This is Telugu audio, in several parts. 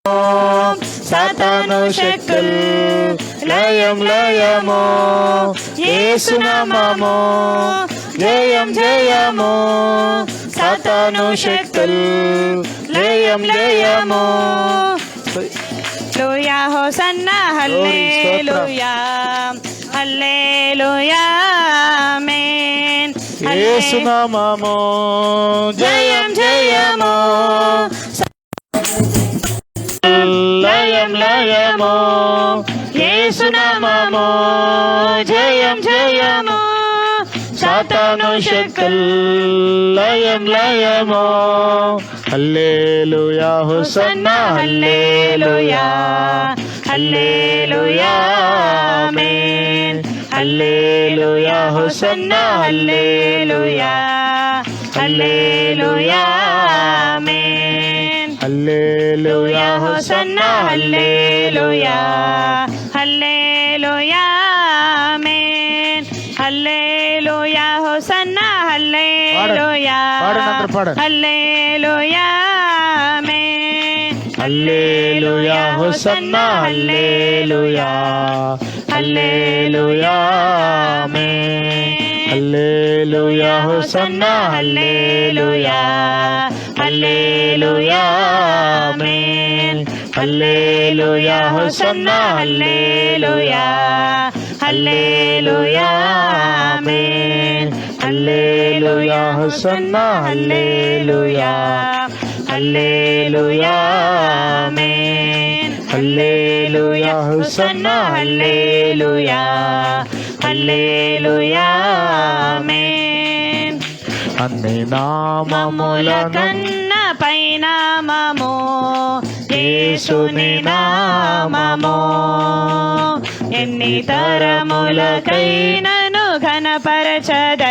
సాతాను శక్తులు లయం లయము, యేసు నామము జయం జయము. సాతాను శక్తులు లయం లయము. హల్లెలూయా హోసన్నా హల్లెలూయా హల్లెలూయా ఆమేన్. యేసు నామము జయం జయము, లయం లయము. యేసు నామము జయం జయము. సాతాను శక్తులు లయం లయము. హల్లెలూయా హోసన్నా హల్లెలూయా హల్లెలూయా ఆమేన్. హల్లెలూయా హోసన్నా హల్లెలూయా హల్లెలూయా ఆమేన్. హల్లెలూయా హోసన్నా హల్లెలూయా హల్లెలూయా ఆమేన్. హల్లెలూయా హోసన్నా హల్లెలూయా హల్లెలూయా ఆమేన్. హల్లెలూయా హోసన్నా హల్లెలూయా హల్లెలూయా ఆమేన్. హల్లెలూయా హోసన్నా హల్లెలూయా హల్లెలూయా ఆమేన్. హల్లెలూయా హోసన్నా హల్లెలూయా హల్లెలూయా ఆమేన్. హల్లెలూయా హోసన్నా హల్లెలూయా హల్లెలూయా ఆమేన్. హల్లెలూయా హోసన్నా హల్లెలూయా హల్లెలూయా ఆమేన్. అన్ని నామముల కన్న పైనామము యేసుని నామము, ఎన్ని తరములకైనను ఘనపరచదగినది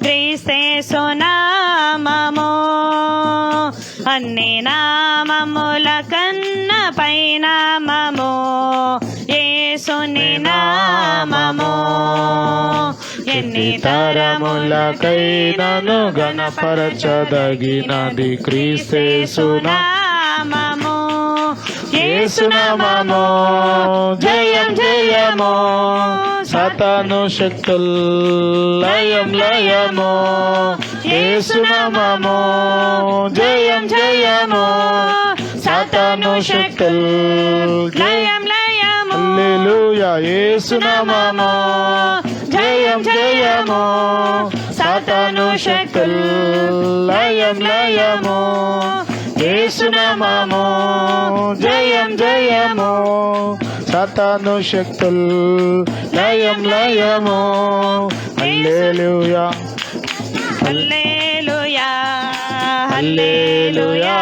క్రీస్తు నామము. అన్ని నామముల కన్న పైనామము యేసుని నామము, ఎన్ని తరములకైనను గణపరచదగినది క్రీస్తు నామము. యేసు నామము జయం జయము. సాతాను శక్తులు లయం లయము. యేసు నామము జయం జయము. సాతాను శక్తులు లయం లయము. హల్లెలూయా యేసు నామము జయం జయము. సాతాను శక్తులు లయం లయము. యేసు నామము జయం జయము. సాతాను శక్తులు లయం లయము. హల్లెలూయా హల్లెలూయా హల్లెలూయా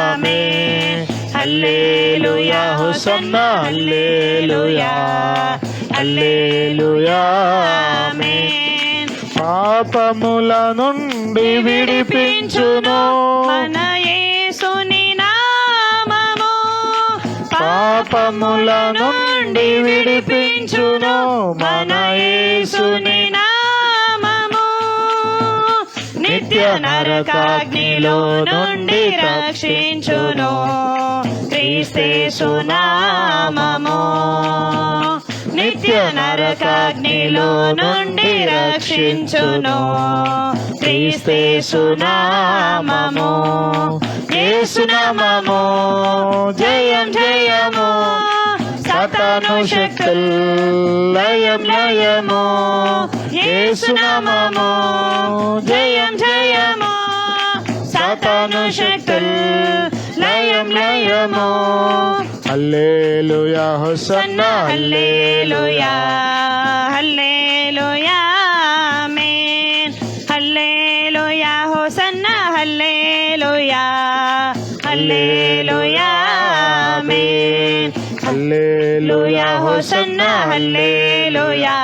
ఆమేన్. హల్లెలూయా హోసన్నా హల్లెలూయా హల్లెలూయా ఆమేన్. పాపముల నుండి విడిపించును మన యేసుని నామము, పాపముల నుండి విడిపించును మన యేసుని నామము. నిత్య నరకాగ్నిలో నుండి రక్షించును క్రీస్తు నామము. నిత్య నరకాగ్నిలో నుండి రక్షించును క్రీస్తు నామము. యేసు నామము జయం జయము. సాతాను శక్తులు లయం లయము. యేసు నామము జయం జయము. సాతాను శక్తులు లయం లయము. హల్లెలూయా హోసన్నా హల్లెలూయా హల్లెలూయా ఆమేన్. హల్లెలూయా హోసన్నా హల్లెలూయా హల్లెలూయా ఆమేన్. హల్లెలూయా హోసన్నా హల్లెలూయా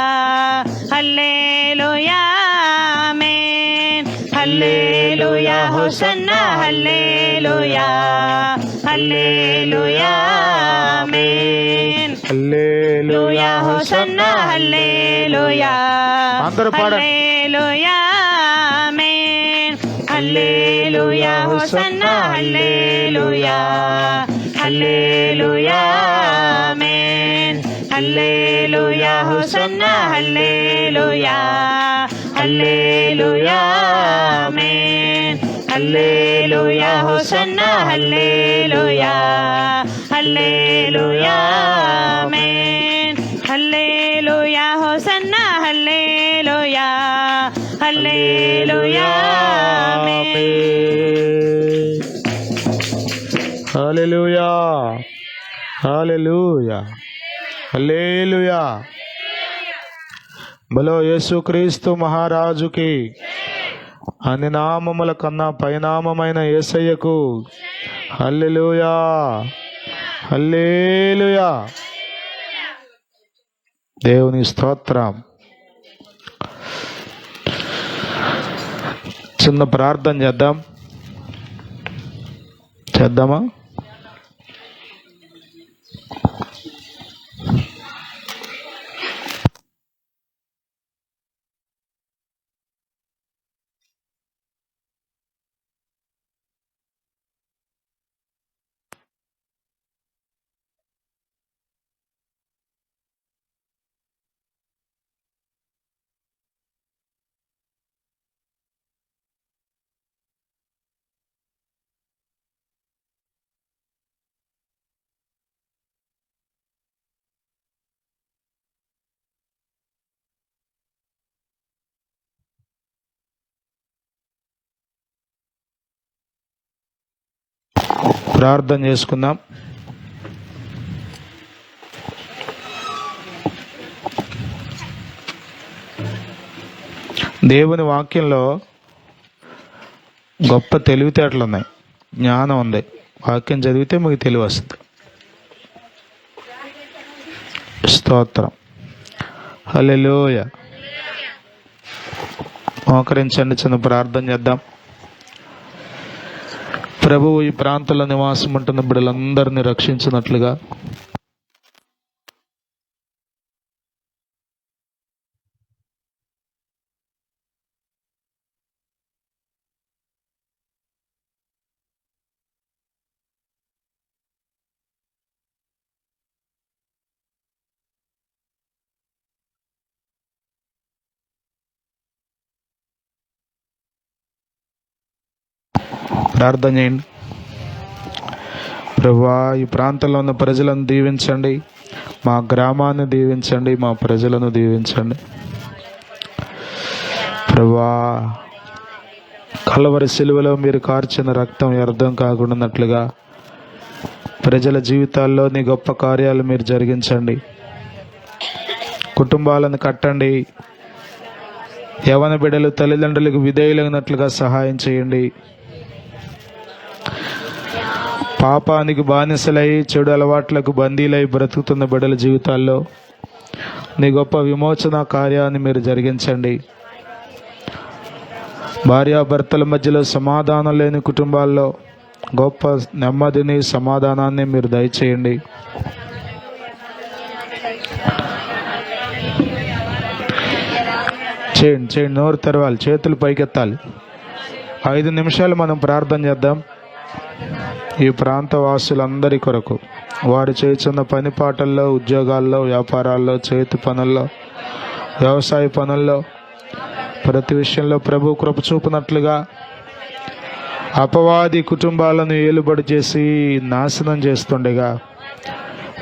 హల్లెలూయా ఆమేన్. హల్లెలూయా హోసన్నా హల్లెలూయా హల్లెలూయా ఆమేన్. హల్లెలూయా హోసన్నా హల్లెలూయా అందరూ పాడండి. హల్లెలూయా ఆమేన్. హల్లెలూయా హల్లెలూయా హోసన్నా హల్లెలూయా హల్లెలూయా ఆమేన్ హల్లెలూయా హోసన్నా హల్లెలూయా హల్లెలూయా ఆమేన్ హల్లెలూయా హోసన్నా హల్లెలూయా హల్లెలూయా ఆమేన్ హల్లెలూయా హోసన్నా హల్లెలూయా హల్లెలూయా ఆమేన్ హల్లెలూయా హల్లెలూయా హల్లెలూయా. బలో యేసుక్రీస్తు మహారాజుకి, అన్ని నామముల కన్నా పైనామమైన యేసయ్యకు హల్లెలూయా హల్లెలూయా. దేవుని స్తోత్రం. చిన్న ప్రార్థన చేద్దామా? ప్రార్థన చేసుకుందాం. దేవుని వాక్యంలో గొప్ప తెలివితేటలు ఉన్నాయి, జ్ఞానం ఉంది. వాక్యం చదివితే మీకు తెలివి వస్తుంది. స్తోత్రం. హల్లెలూయా. మోకరించండి, చిన్న ప్రార్థన చేద్దాం. ప్రభువు ఈ ప్రాంతంలో నివాసం ఉంటున్న బిడ్డలందరినీ రక్షించినట్లుగా ప్రార్థన చేయండి. ప్రభువా, ఈ ప్రాంతంలో ఉన్న ప్రజలను దీవించండి, మా గ్రామాన్ని దీవించండి, మా ప్రజలను దీవించండి. ప్రభువా, కలవరి సిలువలో మీరు కార్చిన రక్తం వ్యర్థం కాకుండాన్నట్లుగా ప్రజల జీవితాల్లో నీ గొప్ప కార్యాలు మీరు జరిగించండి. కుటుంబాలను కట్టండి. యవన బిడ్డలు తల్లిదండ్రులకు విధేయులైనట్లుగా సహాయం చేయండి. పాపానికి బానిసలై చెడు అలవాట్లకు బందీలై బ్రతుకుతున్న బిడ్డల జీవితాల్లో నీ గొప్ప విమోచన కార్యాన్ని మీరు జరిగించండి. భార్యాభర్తల మధ్యలో సమాధానం లేని కుటుంబాల్లో గొప్ప నెమ్మదిని, సమాధానాన్ని మీరు దయచేయండి. చేయండి. నోరు తెరవాలి, చేతులు పైకెత్తాలి. 5 నిమిషాలు మనం ప్రార్థన చేద్దాం. ఈ ప్రాంత వాసులందరి కొరకు, వారు చేస్తున్న పని పాటల్లో, ఉద్యోగాల్లో, వ్యాపారాల్లో, చేతి పనుల్లో, వ్యవసాయ పనుల్లో, ప్రతి విషయంలో ప్రభు కృప చూపినట్లుగా అపవాది కుటుంబాలను ఏలుబడి చేసి నాశనం చేస్తుండగా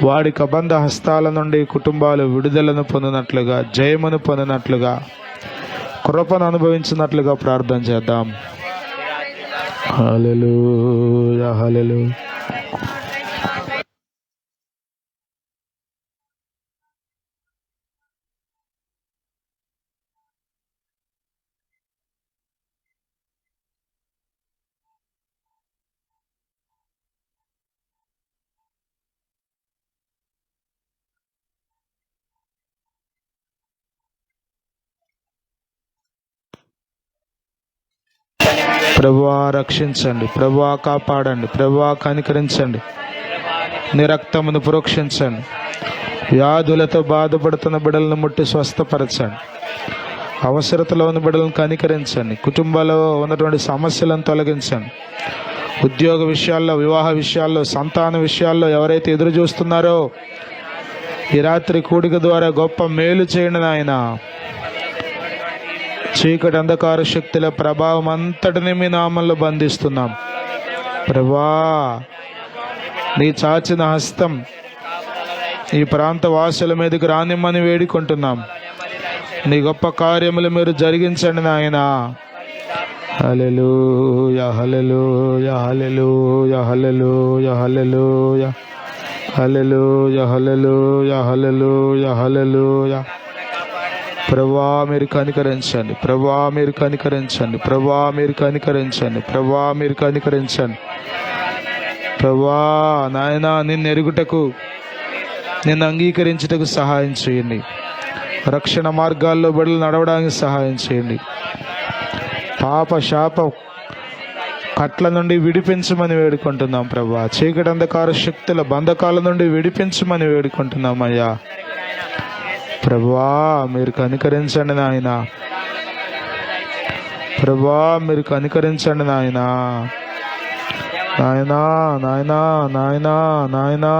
వాడి కబంధ హస్తాల నుండి కుటుంబాలు విడుదలను పొందినట్లుగా, జయమును పొందినట్లుగా, కృపను అనుభవించినట్లుగా ప్రార్థన చేద్దాం. హల్లెలూయా హల్లెలూయా. ప్రభువా రక్షించండి, ప్రభువా కాపాడండి, ప్రభువా కనికరించండి, నీ రక్తమును ప్రోక్షించండి. వ్యాధులతో బాధపడుతున్న బిడ్డలను ముట్టి స్వస్థపరచండి. అవసరతలో ఉన్న బిడ్డలను కనికరించండి. కుటుంబాల్లో ఉన్నటువంటి సమస్యలను తొలగించండి. ఉద్యోగ విషయాల్లో, వివాహ విషయాల్లో, సంతాన విషయాల్లో ఎవరైతే ఎదురు చూస్తున్నారో ఈ రాత్రి కూడిక ద్వారా గొప్ప మేలు చేయండి నాయన. చీకటి అంధకార శక్తుల ప్రభావం అంతటిని మీ నామంలో బంధిస్తున్నాం ప్రభా. నీ చాచిన హస్తం ఈ ప్రాంత వాసుల మీదకి రానిమ్మని వేడుకుంటున్నాం. నీ గొప్ప కార్యములు మీరు జరిగించండి నాయన. హల్లెలూయా హల్లెలూయా హల్లెలూయా హల్లెలూయా హల్లెలూయా హల్లెలూయా హల్లెలూయా హల్లెలూయా హల్లెలూయా. ప్రభా మీరు కనికరించండి, ప్రభా మీరు కనికరించండి, ప్రభా మీరు కనికరించండి, ప్రభా మీరు కనికరించండి. ప్రభా నాయన నిన్ను ఎరుగుటకు, నిన్ను అంగీకరించుటకు సహాయం చేయండి. రక్షణ మార్గాల్లో బిడ్డలు నడవడానికి సహాయం చేయండి. పాప శాప కట్ల నుండి విడిపించమని వేడుకుంటున్నాం ప్రభా. చీకటి అంధకార శక్తుల బంధకాల నుండి విడిపించమని వేడుకుంటున్నాం అయ్యా. ప్రభా మీరు కనికరించండి నాయన, ప్రభా మీరు కనికరించండి నాయన. నాయనా నాయనా నాయనా నాయనా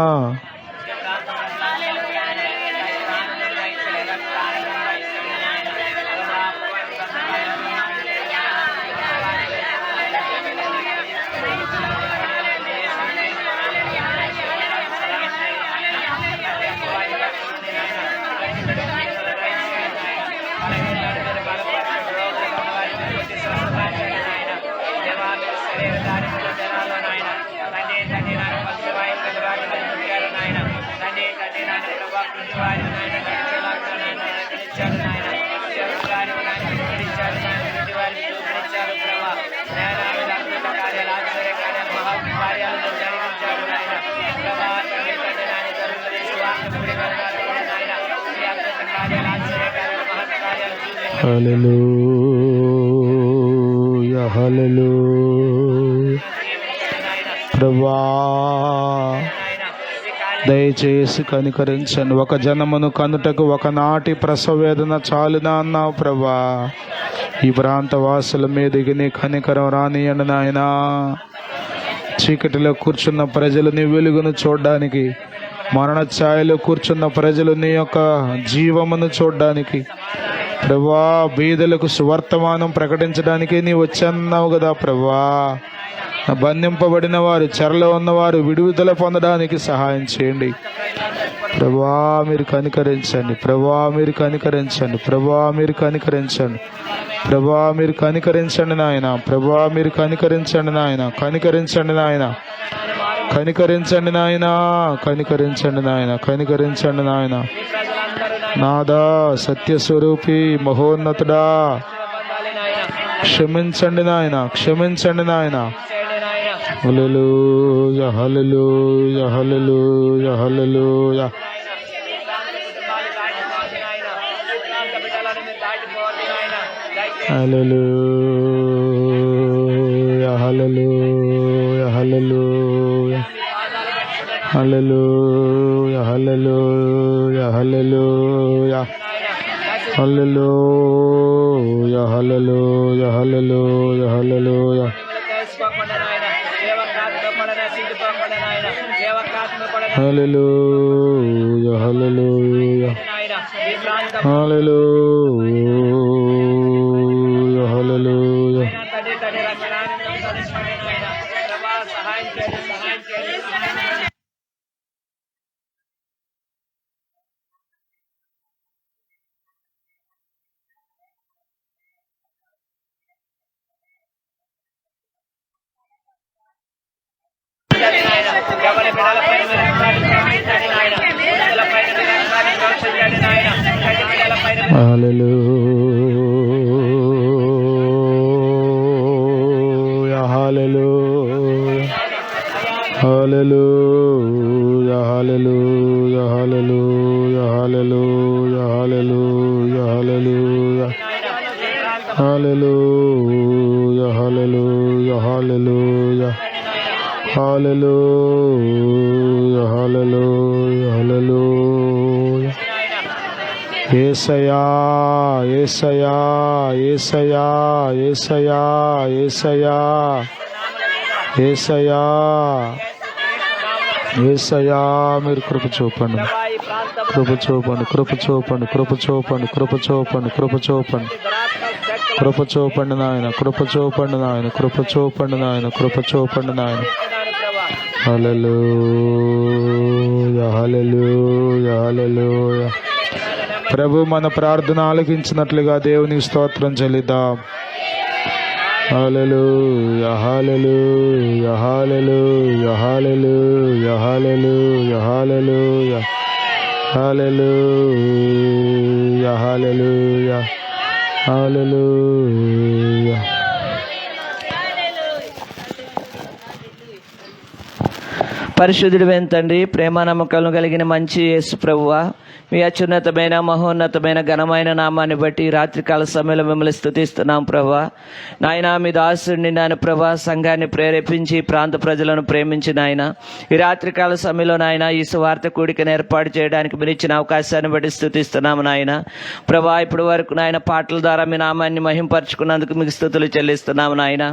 హల్లెలూయా హల్లెలూయా. ప్రభా దయచేసి కనికరించండి. ఒక జనమును కనుటకు ఒకనాటి ప్రసవ వేదన చాలునా అన్నావు ప్రభా. ఈ ప్రాంత వాసుల మీదకి నీ కనికరం రానియండి నాయనా. చీకటిలో కూర్చున్న ప్రజలు నీ వెలుగును చూడడానికి, మరణ ఛాయలో కూర్చున్న ప్రజలు నీ యొక్క జీవమును చూడడానికి, ప్రభా బీదలకు సువర్తమానం ప్రకటించడానికి నీ వచ్చన్నావు కదా ప్రభా. బంధింపబడిన వారు, చెరలో ఉన్నవారు విడుదల పొందడానికి సహాయం చేయండి ప్రభా. మీరు కనికరించండి, ప్రభా మీరు కనికరించండి, ప్రభా మీరు కనికరించండి, ప్రభా మీరు కనికరించండి నాయన, ప్రభా మీరు కనికరించండి నాయన, కనికరించండి నాయన, కనికరించండి నాయన, కనికరించండి నాయన, కనికరించండి నాయన. నాదా సత్యస్వరూపి మహోన్నతుడా క్షమించండి నాయన, క్షమించండి నాయన. హల్లెలూయా హల్లెలూయా హల్లెలూయా హల్లెలూయా. హల్లెలూయా హల్లెలూయా హల్లెలూయా హల్లెలూయా హల్లెలూయా హల్లెలూయా హల్లెలూయా హల్లెలూయా హల్లెలూయా హల్లెలూయా. హల్లెలూయా హల్లెలూయా హల్లెలూయా హల్లెలూయా. హల్లెలూయా హల్లెలూయా హల్లెలూయా హల్లెలూయా హల్లెలూయా హల్లెలూయా హల్లెలూయా హల్లెలూయా హల్లెలూయా హల్లెలూయా హల్లెలూయా హల్లెలూయా హల్లెలూయా హల్లెలూయా. యేసయ్యా యేసయ్యా యేసయ్యా యేసయ్యా యేసయ్యా యేసయ్యా యేసయ్యా మీరు కృప చూపండి, కృప చూపండి, కృప చూపండి, కృప చూపండి, కృప చూపండి, కృప చూపండి, కృప చూపండి నాయన, కృప చూపండి నాయన, కృప చూపండి నాయన, కృప చూపండి నాయన. హల్లెలూయా హల్లెలూయా హల్లెలూయా. ప్రభు మన ప్రార్థన ఆలకించినట్లుగా దేవునికి స్తోత్రం చెల్లిద్దాం. హల్లెలూయా హల్లెలూయా హల్లెలూయా హల్లెలూయా హల్లెలూయా హల్లెలూయా హల్లెలూయా హల్లెలూయా హల్లెలూయా. పరిశుద్ధుడైన తండ్రి, ప్రేమ నమ్మకాలను కలిగిన మంచి యేసు ప్రభువా, మీ అత్యున్నతమైన మహోన్నతమైన ఘనమైన నామాన్ని బట్టి రాత్రికాల సమయంలో మిమ్మల్ని స్తుతిస్తున్నాం ప్రభువా. నాయన మీ దాసుడిని నాయన ప్రభా సంఘాన్ని ప్రేరేపించి ప్రాంత ప్రజలను ప్రేమించి నాయన ఈ రాత్రికాల సమయంలో నాయన ఈ సువార్త కూడికను ఏర్పాటు చేయడానికి మీరు ఇచ్చిన అవకాశాన్ని బట్టి స్తుతిస్తున్నాము నాయన ప్రభా. ఇప్పటి వరకు నాయన పాటల ద్వారా మీ నామాన్ని మహింపరచుకున్నందుకు మీకు స్తుతులు చెల్లిస్తున్నాము నాయన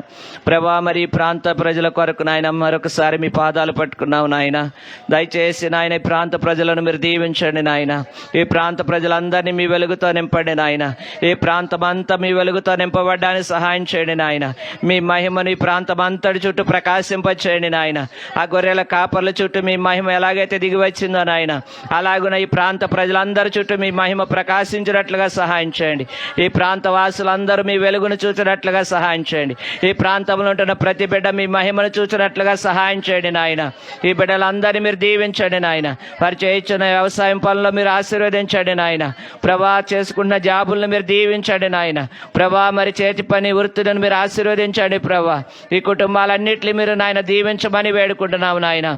ప్రభా. మరి ఈ ప్రాంత ప్రజల కొరకు నాయన మరొకసారి మీ పాదాలు పట్టుకున్నాము నాయన. దయచేసి నాయన ఈ ప్రాంత ప్రజలను మీరు దీవించండి నాయన. ఈ ప్రాంత ప్రజలందరినీ మీ వెలుగుతో నింపండి నాయన. ఈ ప్రాంతం అంతా మీ వెలుగుతో నింపబడ్డానికి సహాయం చేయండి నాయన. మీ మహిమను ఈ ప్రాంతం అంతటి చుట్టూ ప్రకాశింపచేయండి నాయన. ఆ గొర్రెల కాపర్ల చుట్టూ మీ మహిమ ఎలాగైతే దిగి వచ్చిందో నాయన, అలాగున ఈ ప్రాంత ప్రజలందరి చుట్టూ మీ మహిమ ప్రకాశించినట్లుగా సహాయం చేయండి. ఈ ప్రాంత వాసులందరూ మీ వెలుగును చూచినట్లుగా సహాయం చేయండి. ఈ ప్రాంతంలో ఉంటున్న ప్రతి బిడ్డ మీ మహిమను చూచినట్లుగా సహాయం చేయండి నాయన. ఈ బిడ్డలందరినీ మీరు దీవించండి నాయన. వారు చేయించిన వ్యవసాయం పనుల్లో మీరు ఆశీర్వదించండి నాయన ప్రభా. చేసుకున్న జాబులను మీరు దీవించండి నాయన ప్రభా. మరి చేతి పని వృత్తులను మీరు ఆశీర్వదించండి ప్రభా. ఈ కుటుంబాలన్నింటినీ మీరు నాయన దీవించమని వేడుకుంటున్నాము నాయన.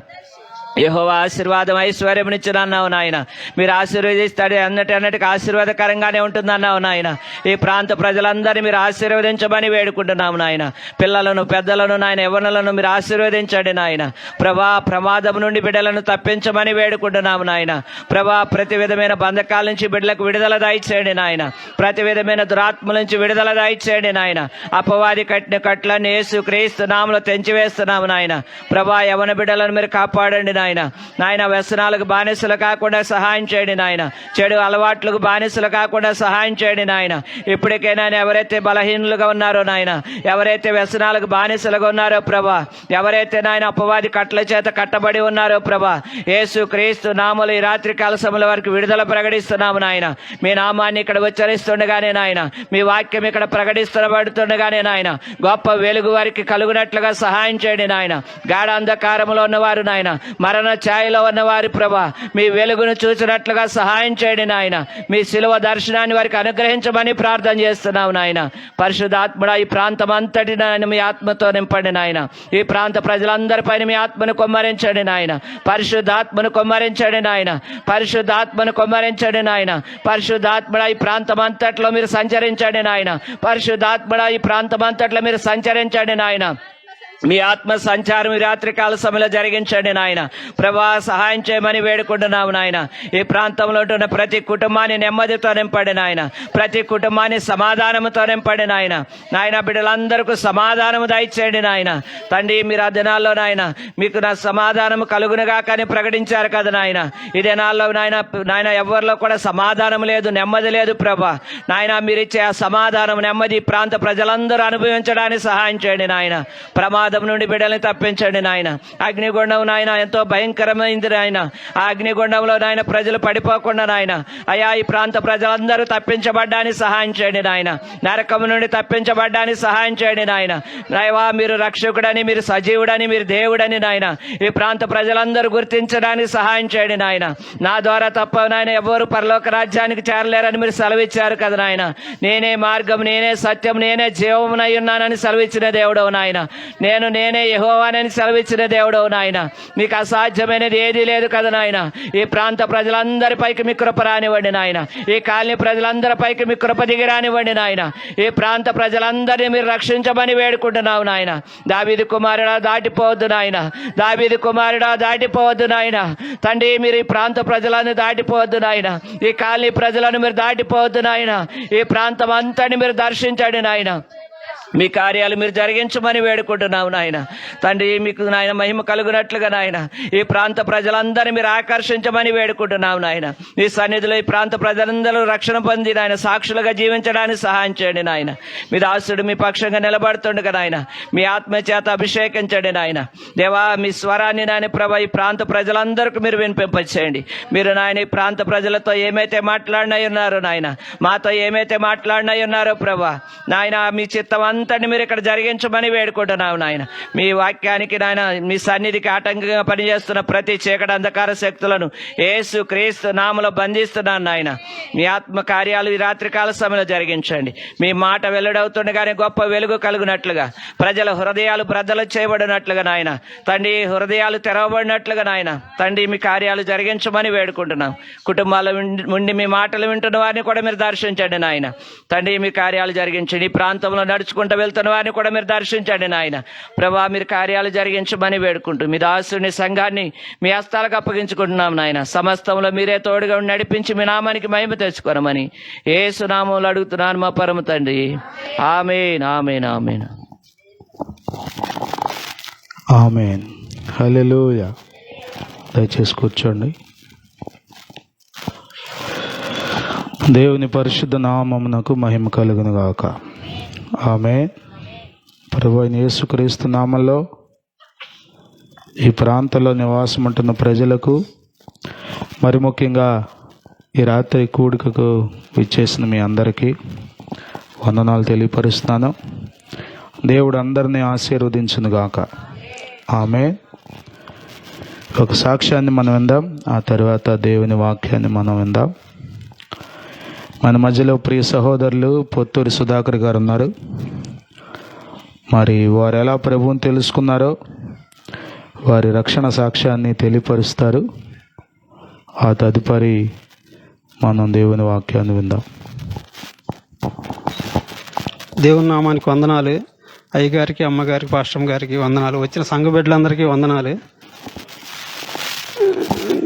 యెహోవా ఆశీర్వాదం ఐశ్వర్యమునిచ్చునన్నావు నాయన. మీరు ఆశీర్వదిస్తాడు అన్నిటికి ఆశీర్వాదకరంగానే ఉంటుందన్నావు నాయన. ఈ ప్రాంత ప్రజలందరినీ మీరు ఆశీర్వదించమని వేడుకుంటున్నాము నాయన. పిల్లలను పెద్దలను నాయన యవ్వనులను మీరు ఆశీర్వదించండి నాయన ప్రభా. ప్రమాదం నుండి బిడ్డలను తప్పించమని వేడుకుంటున్నాము నాయన ప్రభా. ప్రతి విధమైన బంధకాల నుంచి బిడ్డలకు విడుదల దయచేయండి నాయన. ప్రతి విధమైన దురాత్మల నుంచి విడుదల దయచేయండి నాయన. అపవాది కట్టిన కట్లన్నీ యేసు క్రీస్తు నామములో తెంచివేస్తున్నాము నాయన ప్రభా. యవ్వన బిడ్డలను మీరు కాపాడండి నాయన. వ్యసనాలకు బానిసలు కాకుండా సహాయం చేయండి నాయన. చెడు అలవాట్లకు బానిసలు కాకుండా సహాయం చేయండి నాయన. ఇప్పటికైనా ఎవరైతే బలహీనులుగా ఉన్నారో నాయన, ఎవరైతే వ్యసనాలకు బానిసలుగా ఉన్నారో ప్రభా, ఎవరైతే నాయన అపవాది కట్ల చేత కట్టబడి ఉన్నారో ప్రభా, యేసు క్రీస్తు నామములో ఈ రాత్రి కాల సమయంలో వారికి విడుదల ప్రకటిస్తున్నాము నాయన. మీ నామాన్ని ఇక్కడ ఉచ్చరిస్తుండగానే నాయన, మీ వాక్యం ఇక్కడ ప్రకటిస్తబడుతుండగానే నాయన, గొప్ప వెలుగు వారికి కలుగునట్లుగా సహాయం చేయండి నాయన. గాఢ అంధకారంలో ఉన్నవారు నాయన, మరణ ఛాయలో ఉన్నవారి ప్రభా, మీ వెలుగును చూసినట్లుగా సహాయం చేయండి నాయన. మీ శిలువ దర్శనాన్ని వారికి అనుగ్రహించమని ప్రార్థన చేస్తున్నావు నాయన. పరిశుద్ధాత్ముడా, ఈ ప్రాంతం అంతటి నాయన మీ ఆత్మతో నింపండి నాయన. ఈ ప్రాంత ప్రజలందరిపైన మీ ఆత్మను కొమ్మరించండి నాయన. పరిశుద్ధాత్మను కొమ్మరించండి నాయన. పరిశుద్ధాత్మను కొమ్మరించండి నాయన. పరిశుద్ధాత్ముడా, ఈ ప్రాంతం అంతట్లో మీరు సంచరించండి నాయన. పరిశుద్ధాత్ముడా, ఈ ప్రాంతం అంతట్లో మీరు సంచరించండి నాయన. మీ ఆత్మ సంచారం ఈ రాత్రికాల సమయంలో జరిగించండి నాయన ప్రభా. సహాయం చేయమని వేడుకుంటున్నాము నాయన. ఈ ప్రాంతంలో ఉంటున్న ప్రతి కుటుంబాన్ని నెమ్మదితో నింపండి నాయన. ప్రతి కుటుంబాన్ని సమాధానముతో నింపండి నాయన. నాయన బిడ్డలందరికీ సమాధానము దయచేయండి నాయన. తండ్రి, మీరు ఆ దినాల్లో నాయన మీకు నా సమాధానము కలుగునుగా కానీ ప్రకటించారు కదా నాయన. ఈ దినాల్లో నాయన ఎవరిలో కూడా సమాధానం లేదు, నెమ్మది లేదు ప్రభా. నాయన మీరిచ్చే ఆ సమాధానం నెమ్మది ఈ ప్రాంత ప్రజలందరూ అనుభవించడానికి సహాయం చేయండి నాయన. ప్రమాదం నుండి బిడ్డల్ని తప్పించండి నాయన. అగ్నిగుండం నాయన ఎంతో భయంకరమైంది నాయన. ఆ అగ్నిగుండంలో నాయన ప్రజలు పడిపోకుండా నాయన అయా ఈ ప్రాంత ప్రజలందరూ తప్పించబడ్డానికి సహాయం చేయండి నాయన. నరకం నుండి తప్పించబడ్డానికి సహాయం చేయండి నాయన. నాయవా, మీరు రక్షకుడని, మీరు సజీవుడని, మీరు దేవుడని నాయన ఈ ప్రాంత ప్రజలందరూ గుర్తించడానికి సహాయం చేయండి నాయన. నా ద్వారా తప్ప నాయన ఎవరు పరలోక రాజ్యానికి చేరలేరని మీరు సెలవిచ్చారు కదా నాయన. నేనే మార్గం, నేనే సత్యం, నేనే జీవమునై ఉన్నానని సెలవిచ్చిన దేవుడవు నాయన. నేను నేనే యెహోవానని సెలవిచ్చిన దేవుడవు నాయన. మీకు అసాధ్యమైనది ఏదీ లేదు కదా నాయన. ఈ ప్రాంత ప్రజలందరిపైకి మీ కృప రానివ్వండి నాయన. ఈ కాలనీ ప్రజలందరిపైకి మీ కృప దిగి రానివ్వండి నాయన. ఈ ప్రాంత ప్రజలందరినీ మీరు రక్షించమని వేడుకుంటున్నావు నాయన. దావీదు కుమారుడా దాటిపోవద్దు నాయన. దావీదు కుమారుడా దాటిపోవద్దు నాయన. తండ్రి మీరు ఈ ప్రాంత ప్రజలను దాటిపోవద్దు నాయన. ఈ కాలనీ ప్రజలను మీరు దాటిపోవద్దు నాయన. ఈ ప్రాంతం అంతని మీరు దర్శించండి నాయన. మీ కార్యాలు మీరు జరిగించమని వేడుకుంటున్నావు నాయన. తండ్రి మీకు నాయన మహిమ కలుగునట్లుగా నాయన ఈ ప్రాంత ప్రజలందరినీ మీరు ఆకర్షించమని వేడుకుంటున్నావు నాయన. ఈ సన్నిధిలో ఈ ప్రాంత ప్రజలందరూ రక్షణ పొంది నాయన సాక్షులుగా జీవించడానికి సహాయం చేయండి నాయన. మీ దాసుడు మీ పక్షంగా నిలబడుతుండగా నాయన మీ ఆత్మ చేత అభిషేకించండి నాయన. దేవా మీ స్వరాన్ని నాయన ప్రభా ఈ ప్రాంత ప్రజలందరికీ మీరు వినిపింపచేయండి. మీరు నాయన ఈ ప్రాంత ప్రజలతో ఏమైతే మాట్లాడినై ఉన్నారో నాయన, మాతో ఏమైతే మాట్లాడినై ఉన్నారో ప్రభా నాయన మీ చిత్తం అంతని మీరు ఇక్కడ జరిగించమని వేడుకుంటున్నావు నాయన. మీ వాక్యానికి నాయన మీ సన్నిధికి ఆటంకంగా పనిచేస్తున్న ప్రతి చీకటి అంధకార శక్తులను యేసు క్రీస్తు నామములో బంధిస్తున్నాను నాయన. మీ ఆత్మ కార్యాలు ఈ రాత్రికాల సమయంలో జరిగించండి. మీ మాట వెల్లడవుతుండగానే గొప్ప వెలుగు కలుగునట్లుగా, ప్రజల హృదయాలు బ్రద్దలు చేయబడినట్లుగా నాయన తండ్రి, హృదయాలు తెరవబడినట్లుగా నాయన తండ్రి మీ కార్యాలు జరిగించమని వేడుకుంటున్నాం. కుటుంబాల నుండి మీ మాటలు వింటున్న వారిని కూడా మీరు దర్శించండి నాయన. తండ్రి మీ కార్యాలు జరిగించండి. ఈ ప్రాంతంలో నడుచుకుంటూ వెళ్తున్న వారిని కూడా మీరు దర్శించండి నాయన. ప్రభా మీరు కార్యాలు జరిగించమని వేడుకుంటూ మీ దాసుని సంఘాన్ని మీ హస్తాలకు అప్పగించుకుంటున్నాం నాయన. సమస్తంలో మీరే తోడుగా ఉండి నడిపించి మీ నామానికి మహిమ తెచ్చుకోనమని యేసు నామములో అడుగుతున్నాను మా పరమ తండ్రి. ఆమేన్, ఆమేన్, ఆమేన్. ఆమేన్. హల్లెలూయా. దయచేసి కూర్చోండి. దేవుని పరిశుద్ధ నామమునకు మహిమ కలుగును గాక. ఆమేన్. ప్రభువైన యేసుక్రీస్తు నామములో ఈ ప్రాంతంలో నివాసం ఉంటున్న ప్రజలకు, మరి ముఖ్యంగా ఈ రాత్రి కూడికకు విచ్చేసిన మీ అందరికీ వందనాలు తెలియపరుస్తున్నాను. దేవుడు అందరినీ ఆశీర్వదించును గాక. ఆమేన్. ఒక సాక్ష్యాన్ని మనం విందాం, ఆ తర్వాత దేవుని వాక్యాన్ని మనం విందాం. మన మధ్యలో ప్రియ సహోదరులు పొత్తూరి సుధాకర్ గారు ఉన్నారు. మరి వారు ఎలా ప్రభువుని తెలుసుకున్నారో వారి రక్షణ సాక్ష్యాన్ని తెలియపరుస్తారు. ఆ తదుపరి మనం దేవుని వాక్యాన్ని విందాం. దేవుని నామానికి వందనాలు. అయ్యగారికి, అమ్మగారికి, పాస్టర్ గారికి వందనాలు. వచ్చిన సంఘ బిడ్డలందరికీ వందనాలు.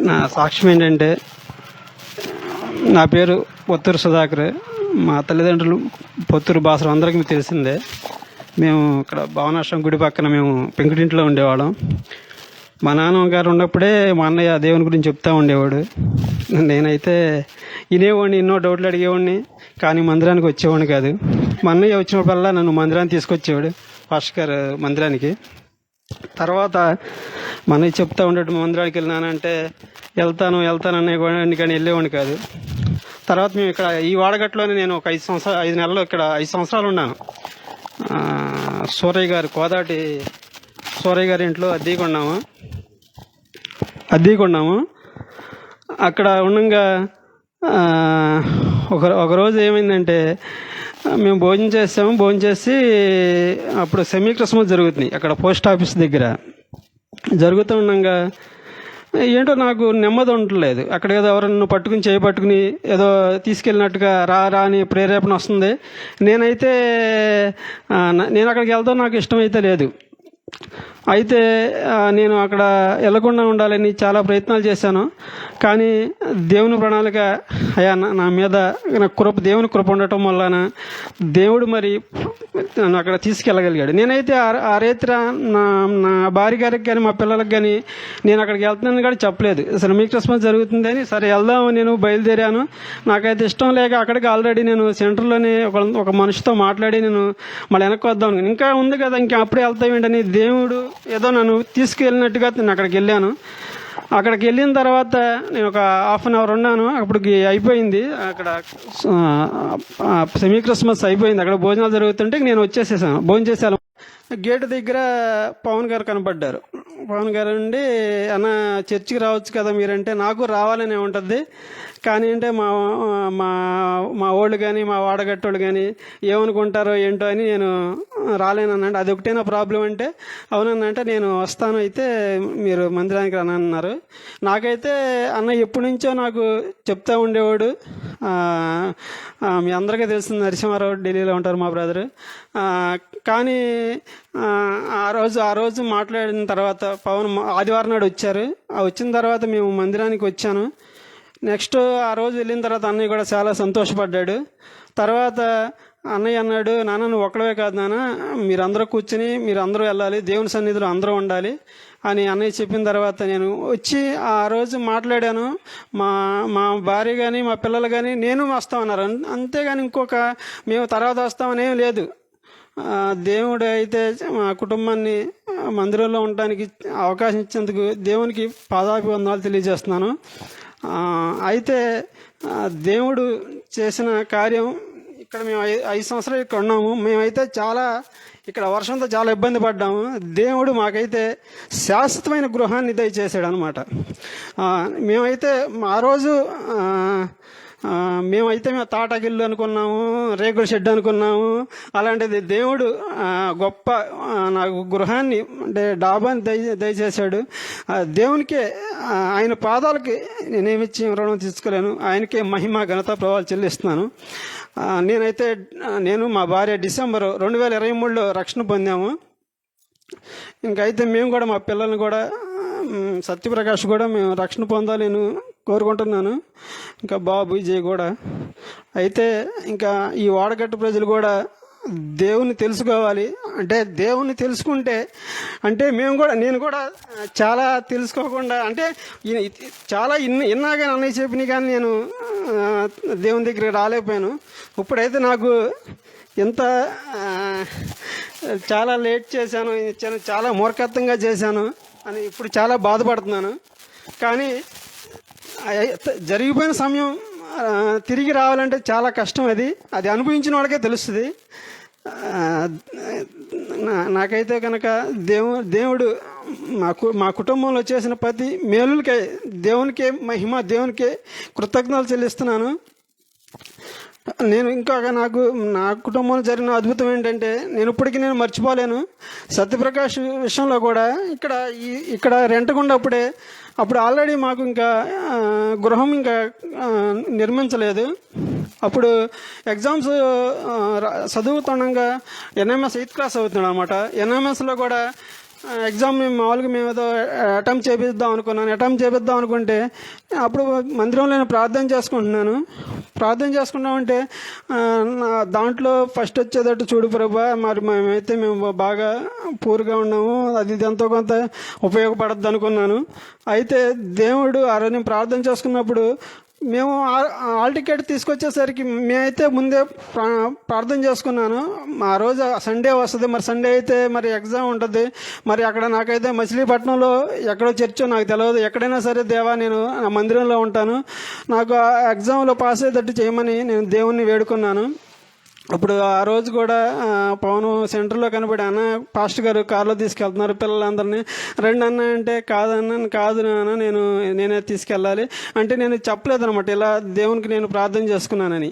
నా సాక్ష్యం ఏంటంటే, నా పేరు పొత్తూరు సుధాకర్. మా తల్లిదండ్రులు పొత్తూరు భాషలు అందరికీ మీకు తెలిసిందే. మేము ఇక్కడ భవనాశ్రమం గుడి పక్కన మేము పెంకుటింట్లో ఉండేవాళ్ళం. మా నాన్నగారు ఉన్నప్పుడే మా అన్నయ్య దేవుని గురించి చెప్తా ఉండేవాడు. నేనైతే వినేవాడిని, ఎన్నో డౌట్లు అడిగేవాడిని, కానీ మందిరానికి వచ్చేవాడిని కాదు. మా అన్నయ్య వచ్చినప్పుడల్లా నన్ను మందిరానికి తీసుకొచ్చేవాడు, పాస్టర్ గారు మందిరానికి. తర్వాత మా అన్నయ్య చెప్తా ఉండేవాడు, మందిరానికి వెళ్ళినానంటే వెళ్తాను అనేవాడిని, కానీ వెళ్ళేవాడిని కాదు. తర్వాత మేము ఇక్కడ ఈ వాడగట్లోనే నేను ఒక 5 నెలలు ఇక్కడ 5 సంవత్సరాలు ఉన్నాను. సూరయ్య గారు, కోదాటి సూరయ్య గారి ఇంట్లో అద్దెకున్నాము. అక్కడ ఉండగా ఒకరోజు ఏమైందంటే, మేము భోజనం చేసి అప్పుడు సెమీ క్రిస్మస్ జరుగుతుంది అక్కడ పోస్ట్ ఆఫీస్ దగ్గర. జరుగుతూ ఉండగా ఏంటో నాకు నెమ్మది ఉండట్లేదు. అక్కడ ఏదో ఎవరన్నా పట్టుకుని ఏదో తీసుకెళ్ళినట్టుగా రా అని ప్రేరేపణ వస్తుంది. నేను అక్కడికి వెళ్తాం నాకు ఇష్టమైతే లేదు. అయితే నేను అక్కడ వెళ్ళకుండా ఉండాలని చాలా ప్రయత్నాలు చేశాను. కానీ దేవుని ప్రణాళిక అయ్యా నా మీద దేవుని కృప ఉండటం వలన దేవుడు మరి నన్ను అక్కడ తీసుకెళ్ళగలిగాడు. నేనైతే ఆ రైతు నా భార్య గారికి కానీ మా పిల్లలకి కానీ నేను అక్కడికి వెళ్తున్నాను కానీ చెప్పలేదు. అసలు మీ క్రిస్మస్ జరుగుతుందని సరే వెళ్దాము నేను బయలుదేరాను. నాకైతే ఇష్టం లేక అక్కడికి ఆల్రెడీ నేను సెంటర్లోనే ఒక మనిషితో మాట్లాడి నేను మళ్ళీ వెనక్కి వద్దాం, ఇంకా ఉంది కదా ఇంకా అప్పుడే వెళ్తామేంటని దేవుడు ఏదో నన్ను తీసుకెళ్ళినట్టుగా నేను అక్కడికి వెళ్ళాను. అక్కడికి వెళ్ళిన తర్వాత నేను ఒక హాఫ్ అన్ అవర్ ఉన్నాను. అప్పటికి అయిపోయింది, అక్కడ సెమీ క్రిస్మస్ అయిపోయింది. అక్కడ భోజనాలు జరుగుతుంటే నేను వచ్చేసేసాను. భోజనం చేశాను. గేటు దగ్గర పవన్ గారు కనపడ్డారు. పవన్ గారు అండి, అన్న చర్చికి రావచ్చు కదా మీరంటే, నాకు రావాలనే ఉంటుంది కానీ అంటే మా మా మా వాళ్ళు కానీ మా వాడగట్టోళ్ళు కానీ ఏమనుకుంటారో ఏంటో అని నేను రాలేనన్నాడు. అది ఒకటే నా ప్రాబ్లం అంటే, అవునన్నంటే నేను వస్తాను, అయితే మీరు మందిరానికి రానన్నారు. నాకైతే అన్న ఎప్పటి నుంచో నాకు చెప్తా ఉండేవాడు. మీ అందరికీ తెలిసిన నరసింహారావు ఢిల్లీలో ఉంటారు మా బ్రదరు. కానీ ఆ రోజు మాట్లాడిన తర్వాత పవన్ ఆదివారం నాడు వచ్చారు. వచ్చిన తర్వాత మేము మందిరానికి వచ్చాను. నెక్స్ట్ ఆ రోజు వెళ్ళిన తర్వాత అన్నయ్య కూడా చాలా సంతోషపడ్డాడు. తర్వాత అన్నయ్య అన్నాడు, నాన్న నువ్వు ఒక్కడవే కాదు నాన్న, మీరందరూ కూర్చుని మీరందరూ వెళ్ళాలి, దేవుని సన్నిధిలో అందరూ ఉండాలి అని అన్నయ్య చెప్పిన తర్వాత నేను వచ్చి ఆ రోజు మాట్లాడాను. మా మా భార్య కానీ మా పిల్లలు కానీ నేను వస్తామన్నారు. అంతేగాని ఇంకొక మేము తర్వాత వస్తామనేం లేదు. దేవుడు అయితే మా కుటుంబాన్ని మందిరంలో ఉండడానికి అవకాశం ఇచ్చేందుకు దేవునికి పాదాభివందనాలు తెలియజేస్తున్నాను. అయితే దేవుడు చేసిన కార్యం, ఇక్కడ మేము 5 సంవత్సరాలు ఇక్కడ ఉన్నాము. మేమైతే చాలా ఇక్కడ వర్షంతో చాలా ఇబ్బంది పడ్డాము. దేవుడు మాకైతే శాశ్వతమైన గృహాన్ని దయచేసాడు అనమాట. మేమైతే ఆ రోజు మేము తాటాకిల్లు అనుకున్నాము, రేకుల షెడ్ అనుకున్నాము. అలాంటిది దేవుడు గొప్ప నాకు గృహాన్ని అంటే డాబాని దయచేశాడు. దేవునికే, ఆయన పాదాలకి నేనేమిచ్చి రుణం తీసుకోలేను. ఆయనకే మహిమ ఘనత ప్రభావాలు చెల్లిస్తున్నాను. నేను మా భార్య డిసెంబర్ 2023లో రక్షణ పొందాము. ఇంకైతే మేము కూడా మా పిల్లల్ని కూడా సత్యప్రకాష్ కూడా మేము రక్షణ పొందాలి నేను కోరుకుంటున్నాను. ఇంకా బాబు విజయ్ కూడా. అయితే ఇంకా ఈ వాడగట్టు ప్రజలు కూడా దేవుని తెలుసుకోవాలి. అంటే దేవుని తెలుసుకుంటే అంటే నేను కూడా చాలా తెలుసుకోకుండా అంటే చాలా ఇన్నా కానీ అన్నయ్య చెప్పినా కానీ నేను దేవుని దగ్గరికి రాలేకపోయాను. ఇప్పుడైతే నాకు ఎంత చాలా లేట్ చేశాను, చాలా మూర్ఖత్వంగా చేశాను అని ఇప్పుడు చాలా బాధపడుతున్నాను. కానీ జరిగిపోయిన సమయం తిరిగి రావాలంటే చాలా కష్టం. అది అనుభవించిన వాళ్ళకే తెలుస్తుంది. నాకైతే కనుక దేవుడు మా కుటుంబంలో చేసిన ప్రతి మేలులకే దేవునికే మహిమ, దేవునికే కృతజ్ఞతలు చెల్లిస్తున్నాను. నేను ఇంకొక నా కుటుంబంలో జరిగిన అద్భుతం ఏంటంటే ఇప్పటికీ నేను మర్చిపోలేను. సత్యప్రకాష్ విషయంలో కూడా ఇక్కడ రెంటకుండప్పుడే అప్పుడు ఆల్రెడీ మాకు ఇంకా గృహం ఇంకా నిర్మించలేదు. అప్పుడు ఎగ్జామ్స్ చదువుతుండగా ఎన్ఎంఎస్ 8th క్లాస్ అవుతున్నాడు అనమాట. ఎన్ఎంఎస్లో కూడా ఎగ్జామ్ మేము ఏదో అటెంప్ట్ చేపిద్దాం అనుకుంటే అప్పుడు మందిరంలో నేను ప్రార్థన చేసుకుంటామంటే దాంట్లో ఫస్ట్ వచ్చేటట్టు చూడు ప్రభా, మరి మేము బాగా పూర్గా ఉన్నాము, అది ఎంతో కొంత ఉపయోగపడద్దు అనుకున్నాను. అయితే దేవుడు ఆ రోజు నేను ప్రార్థన చేసుకున్నప్పుడు మేము హాల్ టికెట్ తీసుకొచ్చేసరికి మేమైతే ముందే ప్రార్థన చేసుకున్నాను. ఆ రోజు సండే వస్తుంది, మరి సండే అయితే మరి ఎగ్జామ్ ఉంటుంది. మరి అక్కడ నాకైతే మచిలీపట్నంలో ఎక్కడో చర్చో నాకు తెలియదు. ఎక్కడైనా సరే దేవా నేను మందిరంలో ఉంటాను, నాకు ఆ ఎగ్జామ్లో పాస్ అయ్యేటట్టు చేయమని నేను దేవుణ్ణి వేడుకున్నాను. అప్పుడు ఆ రోజు కూడా పవన్ సెంటర్లో కనబడి, అన్న పాస్టర్ గారు కారులో తీసుకెళ్తున్నారు పిల్లలందరినీ, రెండు అన్న అంటే కాదు నాన్న నేనే తీసుకెళ్ళాలి అంటే నేను చెప్పలేదనమాట ఇలా దేవునికి నేను ప్రార్థన చేసుకున్నానని.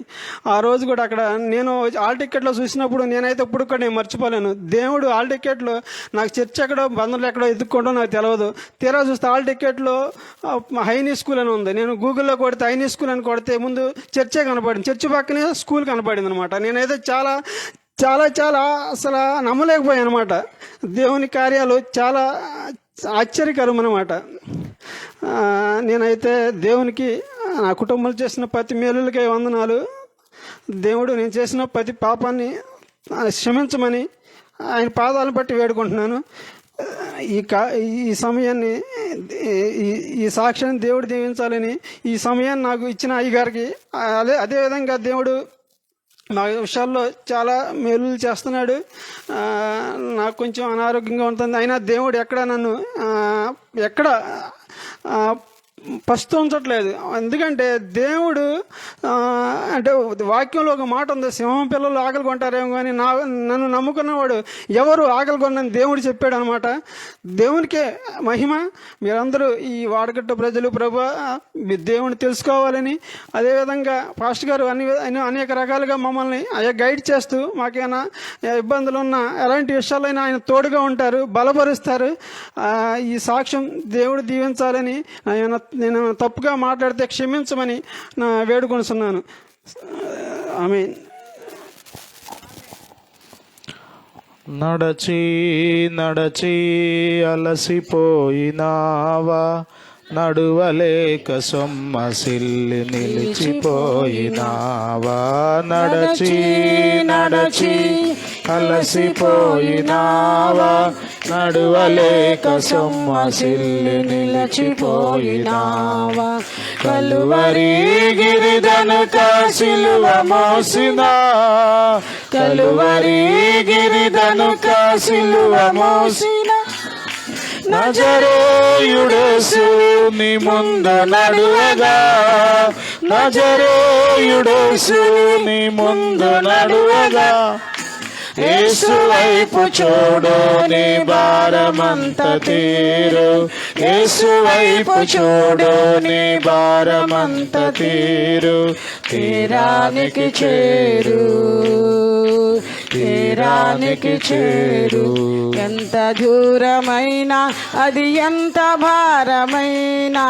ఆ రోజు కూడా అక్కడ నేను హాల్ టికెట్లో చూసినప్పుడు నేనైతే ఇప్పుడు కూడా నేను మర్చిపోలేను. దేవుడు హాల్ టికెట్లో నాకు చర్చ్ ఎక్కడో బంధువులు ఎక్కడో ఎదుక్కోవడం నాకు తెలియదు. తీరా చూస్తే హాల్ టికెట్లో హైనీ స్కూల్ అని ఉంది. నేను గూగుల్లో కొడితే హైనీ స్కూల్ అని కొడితే ముందు చర్చే కనపడింది, చర్చి పక్కనే స్కూల్ కనపడింది అనమాట. నేనైతే చాలా చాలా చాలా అసలు నమ్మలేకపోయాను అనమాట. దేవుని కార్యాలు చాలా ఆశ్చర్యకరం అనమాట. నేనైతే దేవునికి నా కుటుంబంలో చేసిన ప్రతి మేలులకే వందనాలు. దేవుడు నేను చేసిన ప్రతి పాపాన్ని క్షమించమని ఆయన పాదాలను బట్టి వేడుకుంటున్నాను. ఈ సమయాన్ని ఈ సాక్ష్యాన్ని దేవుడు దీవించాలని ఈ సమయాన్ని నాకు ఇచ్చిన అయ్యగారికి, అదేవిధంగా దేవుడు నా విషయాల్లో చాలా మేలులు చేస్తున్నాడు. నాకు కొంచెం అనారోగ్యంగా ఉంటుంది, అయినా దేవుడు ఎక్కడ ప్రస్తుతించట్లేదు. ఎందుకంటే దేవుడు అంటే వాక్యంలో ఒక మాట ఉంది, సింహం పిల్లలు ఆకలి కొంటారేమో కానీ నన్ను నమ్ముకున్నవాడు ఎవరు ఆకలి కొనని దేవుడు చెప్పాడు అనమాట. దేవునికే మహిమ. మీరందరూ ఈ వాడగట్ట ప్రజలు ప్రభు దేవుని తెలుసుకోవాలని, అదేవిధంగా పాస్టర్ గారు అనేక రకాలుగా మమ్మల్ని గైడ్ చేస్తూ మాకేమైనా ఇబ్బందులు ఉన్నా ఎలాంటి విషయాలైనా ఆయన తోడుగా ఉంటారు, బలపరుస్తారు. ఈ సాక్ష్యం దేవుడు దీవించాలని, నేను తప్పుగా మాట్లాడితే క్షమించమని నా వేడుకొనుచున్నాను. ఆమేన్. నడచి నడచి అలసిపోయినావా, నడువలేక సొమ్మసిల్లి నిలిచిపోయినావా. నడచి నడచి అలసిపోయినావా, నడువలేక సొమ్మసిల్లి నిలిచిపోయినావా. కలువరి గిరిదనుక సిలువ మోసినా, కలువరి గిరిదనుక సిలువ మోసినా. నజరేయుడేసు నీ ముందు నడువగా, నజరేయుడేసు నీ ముందు నడువగా. యేసు వైపు చూడు నీ భారమంత తీరు, యేసు వైపు చూడు నీ భారమంత తీరు. తీరానికి చేరు, తీరానికి చేరు. ఎంత దూరమైనా అది ఎంత భారమైనా,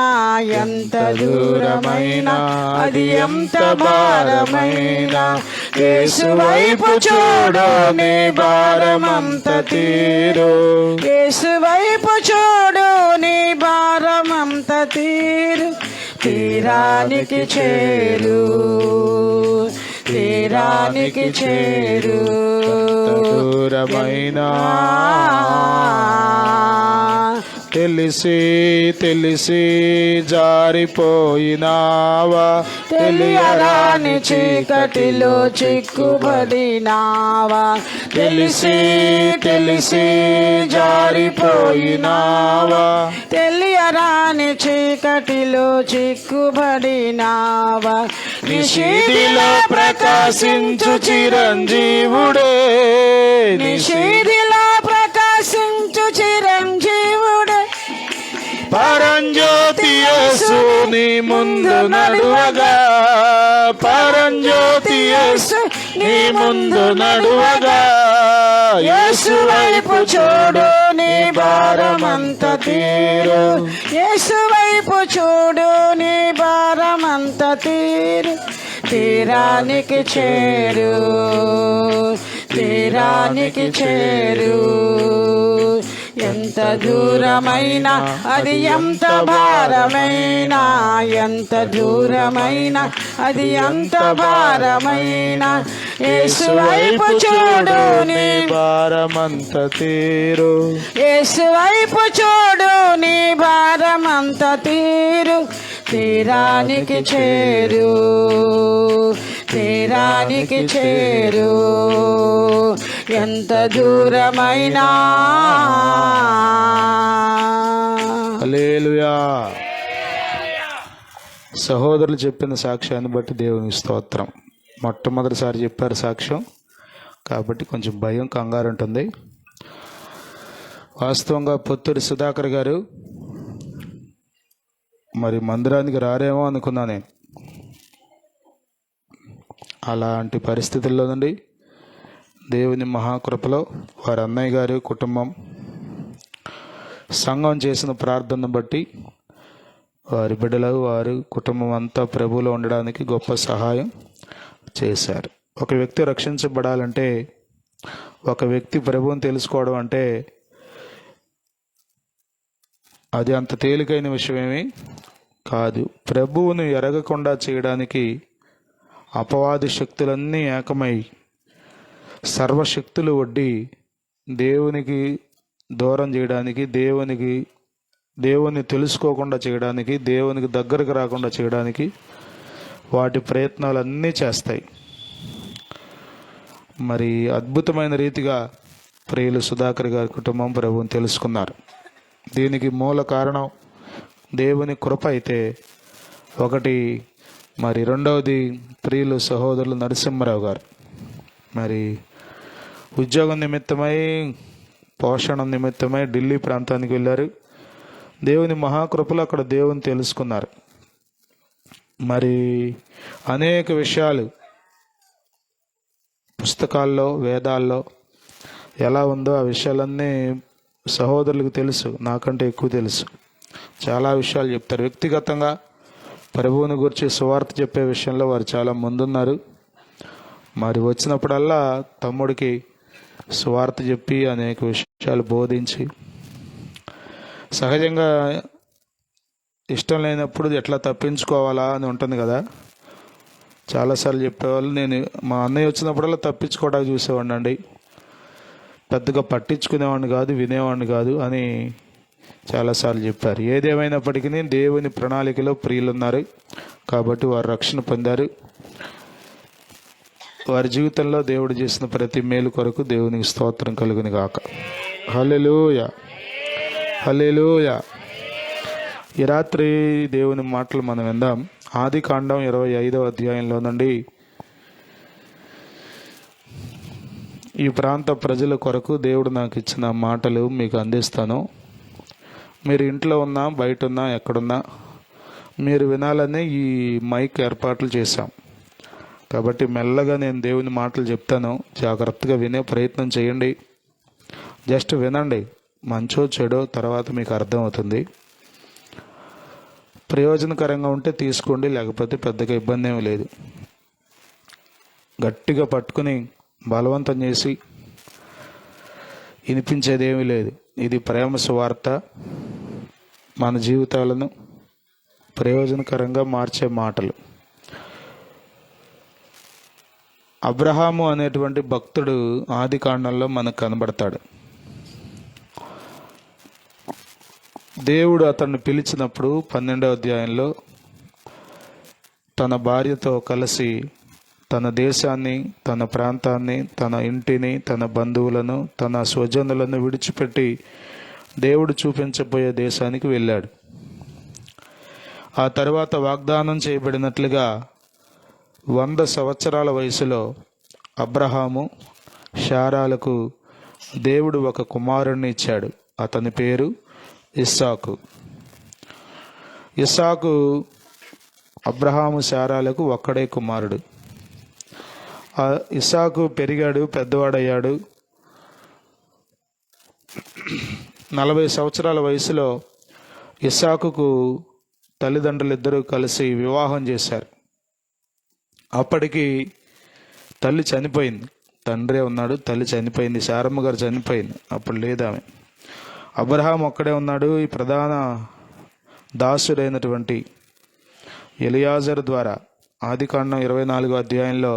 ఎంత దూరమైనా అది ఎంత భారమైనా. యేసు వైపు చూడు నీ భారమంత తీరు, యేసు వైపు చూడు నీ భారమంత తీరు. తీరానికి చేరు, తీరానికి చేరు. దూరమైనా తెలిసి తెలిసి జారిపోయినావా, తెలియరాని చీకటిలో చిక్కుబడినావా. తెలిసి తెలిసి జారిపోయినావా. తెలియరాని చీకటిలో చిక్కుబడినావా. నిషేధిలో ప్రకాశించు చిరంజీవుడే, నిషేధిలో ప్రకాశించు చిరంజీవుడే. పరంజ్యోతి యేసు నీ ముందు నడువగా, పరంజ్యోతి యేసు నీ ముందు నడువగా. యేసు వైపు చూడు నీ భారమంత తీరు, యేసు వైపు చూడు నీ భారమంత తీరు. తీరానికి చేరు, తీరానికి చేరు. ఎంత దూరమైనా అది ఎంత భారమైనా, ఎంత దూరమైనా అది ఎంత భారమైనా. యేసు వైపు చూడు నీ భారమంత తీరు, యేసు వైపు చూడు నీ భారమంత తీరు. తీరానికి చేరు, తీరానికి చేరు. ఎంత దూరమైనా. హల్లెలూయా. సహోదరులు చెప్పిన సాక్ష్యాన్ని బట్టి దేవునికి స్తోత్రం. మొట్టమొదటిసారి చెప్పారు సాక్ష్యం కాబట్టి కొంచెం భయం, కంగారు ఉంటుంది. వాస్తవంగా పొత్తూరి సుధాకర్ గారు మరి మందిరానికి రారేమో అనుకున్నా నేను. అలాంటి పరిస్థితుల్లో నుండి దేవుని మహాకృపలో వారి అన్నయ్య గారు కుటుంబం సంఘం చేసిన ప్రార్థనను బట్టి వారి బిడ్డలు వారి కుటుంబం అంతా ప్రభువులో ఉండడానికి గొప్ప సహాయం చేశారు. ఒక వ్యక్తి రక్షించబడాలంటే, ఒక వ్యక్తి ప్రభువుని తెలుసుకోవడం అంటే అది అంత తేలికైన విషయమేమి కాదు. ప్రభువును ఎరగకుండా చేయడానికి అపవాది శక్తులన్నీ ఏకమై సర్వశక్తులు ఒడ్డి దేవునికి దూరం చేయడానికి, దేవుని తెలుసుకోకుండా చేయడానికి, దేవునికి దగ్గరకు రాకుండా చేయడానికి వాటి ప్రయత్నాలన్నీ చేస్తాయి. మరి అద్భుతమైన రీతిగా ప్రియులు సుధాకర్ గారి కుటుంబం ప్రభువుని తెలుసుకున్నారు. దీనికి మూల కారణం దేవుని కృప అయితే ఒకటి. మరి రెండవది ప్రియులు సహోదరులు నరసింహారావు గారు మరి ఉద్యోగం నిమిత్తమై, పోషణ నిమిత్తమై ఢిల్లీ ప్రాంతానికి వెళ్ళారు. దేవుని మహాకృపలో అక్కడ దేవుని తెలుసుకున్నారు. మరి అనేక విషయాలు పుస్తకాల్లో, వేదాల్లో ఎలా ఉందో ఆ విషయాలన్నీ సహోదరులకు తెలుసు, నాకంటే ఎక్కువ తెలుసు. చాలా విషయాలు చెప్తారు. వ్యక్తిగతంగా ప్రభువుని గురించి సువార్త చెప్పే విషయంలో వారు చాలా ముందున్నారు. మరి వచ్చినప్పుడల్లా తమ్ముడికి సువార్త చెప్పి అనేక విషయాలు బోధించి, సహజంగా ఇష్టం లేనప్పుడు ఎట్లా తప్పించుకోవాలా అని ఉంటుంది కదా, చాలాసార్లు చెప్పేవాళ్ళు. నేను మా అన్నయ్య వచ్చినప్పుడల్లా తప్పించుకోవడానికి చూసేవాడిని అండి, పెద్దగా పట్టించుకునేవాడిని కాదు, వినేవాడిని కాదు అని చాలాసార్లు చెప్పారు. ఏదేమైనప్పటికీ దేవుని ప్రణాళికలో ప్రియులున్నారు కాబట్టి వారు రక్షణ పొందారు. వారి జీవితంలో దేవుడు చేసిన ప్రతి మేలు కొరకు దేవునికి స్తోత్రం కలుగును గాక. హల్లెలూయా, హల్లెలూయా. ఈ రాత్రి దేవుని మాటలు మనం విందాం. ఆదికాండం 25వ అధ్యాయంలో నుండి ఈ ప్రాంత ప్రజల కొరకు దేవుడు నాకు ఇచ్చిన మాటలు మీకు అందిస్తాను. మీరు ఇంట్లో ఉన్నా, బయట ఉన్నా, ఎక్కడున్నా మీరు వినాలని ఈ మైక్ ఏర్పాట్లు చేశాం. కాబట్టి మెల్లగా నేను దేవుని మాటలు చెప్తాను, జాగ్రత్తగా వినే ప్రయత్నం చేయండి. జస్ట్ వినండి, మంచో చెడో తర్వాత మీకు అర్థమవుతుంది. ప్రయోజనకరంగా ఉంటే తీసుకోండి, లేకపోతే పెద్దగా ఇబ్బంది ఏమీ లేదు. గట్టిగా పట్టుకుని బలవంతం చేసి వినిపించేదేమీ లేదు. ఇది ప్రేమ సువార్త, మన జీవితాలను ప్రయోజనకరంగా మార్చే మాటలు. అబ్రహాము అనేటువంటి భక్తుడు ఆదికాండంలో మనకు కనబడతాడు. దేవుడు అతన్ని పిలిచినప్పుడు 12వ అధ్యాయంలో తన భార్యతో కలిసి తన దేశాన్ని, తన ప్రాంతాన్ని, తన ఇంటిని, తన బంధువులను, తన స్వజనులను విడిచిపెట్టి దేవుడు చూపించబోయే దేశానికి వెళ్ళాడు. ఆ తర్వాత వాగ్దానం చేయబడినట్లుగా 100 సంవత్సరాల వయసులో అబ్రహాము శారాలకు దేవుడు ఒక కుమారుణ్ణి ఇచ్చాడు. అతని పేరు ఇస్సాకు. ఇస్సాకు అబ్రహాము శారాలకు ఒక్కడే కుమారుడు. ఆ ఇస్సాకు పెరిగాడు, పెద్దవాడయ్యాడు. 40 సంవత్సరాల వయసులో ఇస్సాకుకు తల్లిదండ్రులు ఇద్దరూ కలిసి వివాహం చేశారు. అప్పటికి తల్లి చనిపోయింది. తండ్రే ఉన్నాడు, తల్లి చనిపోయింది. శారమ్మ గారు చనిపోయింది, అప్పుడు లేదు ఆమె. అబ్రహాం ఒక్కడే ఉన్నాడు. ఈ ప్రధాన దాసుడైనటువంటి ఎలియాజరు ద్వారా ఆదికాండం 24వ అధ్యాయంలో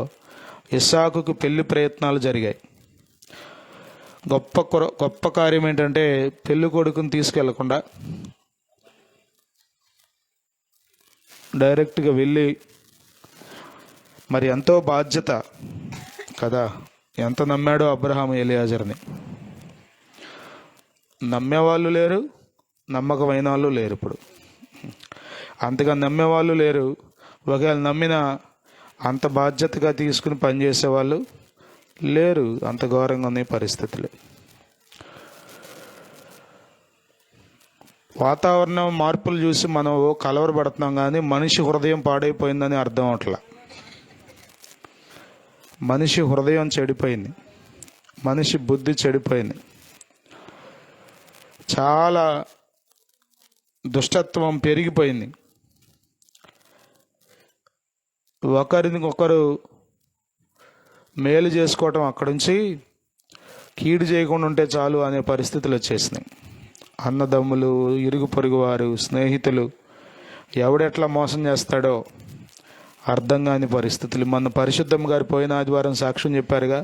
ఇస్సాకుకు పెళ్లి ప్రయత్నాలు జరిగాయి. గొప్ప కార్యం ఏంటంటే పెళ్లి కొడుకుని తీసుకెళ్లకుండా డైరెక్ట్గా వెళ్ళి, మరి ఎంతో బాధ్యత కదా, ఎంత నమ్మాడో అబ్రహాము ఎలియాజర్ని. నమ్మేవాళ్ళు లేరు, నమ్మకమైన వాళ్ళు లేరు. ఇప్పుడు అంతగా నమ్మేవాళ్ళు లేరు. ఒకవేళ నమ్మినా అంత బాధ్యతగా తీసుకుని పనిచేసేవాళ్ళు లేరు. అంత ఘోరంగా ఉన్నాయి పరిస్థితులు. వాతావరణం మార్పులు చూసి మనం కలవరపడుతున్నాం, కానీ మనిషి హృదయం పాడైపోయిందని అర్థం అవట్లా. మనిషి హృదయం చెడిపోయింది, మనిషి బుద్ధి చెడిపోయింది. చాలా దుష్టత్వం పెరిగిపోయింది. ఒకరిని ఒకరు మేలు చేసుకోవటం అక్కడి నుంచి కీడు చేయకుండా ఉంటే చాలు అనే పరిస్థితులు వచ్చేసినాయి. అన్నదమ్ములు, ఇరుగు పొరుగు వారు, స్నేహితులు ఎవడెట్లా మోసం చేస్తాడో అర్థం కాని పరిస్థితులు. మన పరిశుద్ధమ్మ గారు పోయిన ఆదివారం సాక్ష్యం చెప్పారుగా,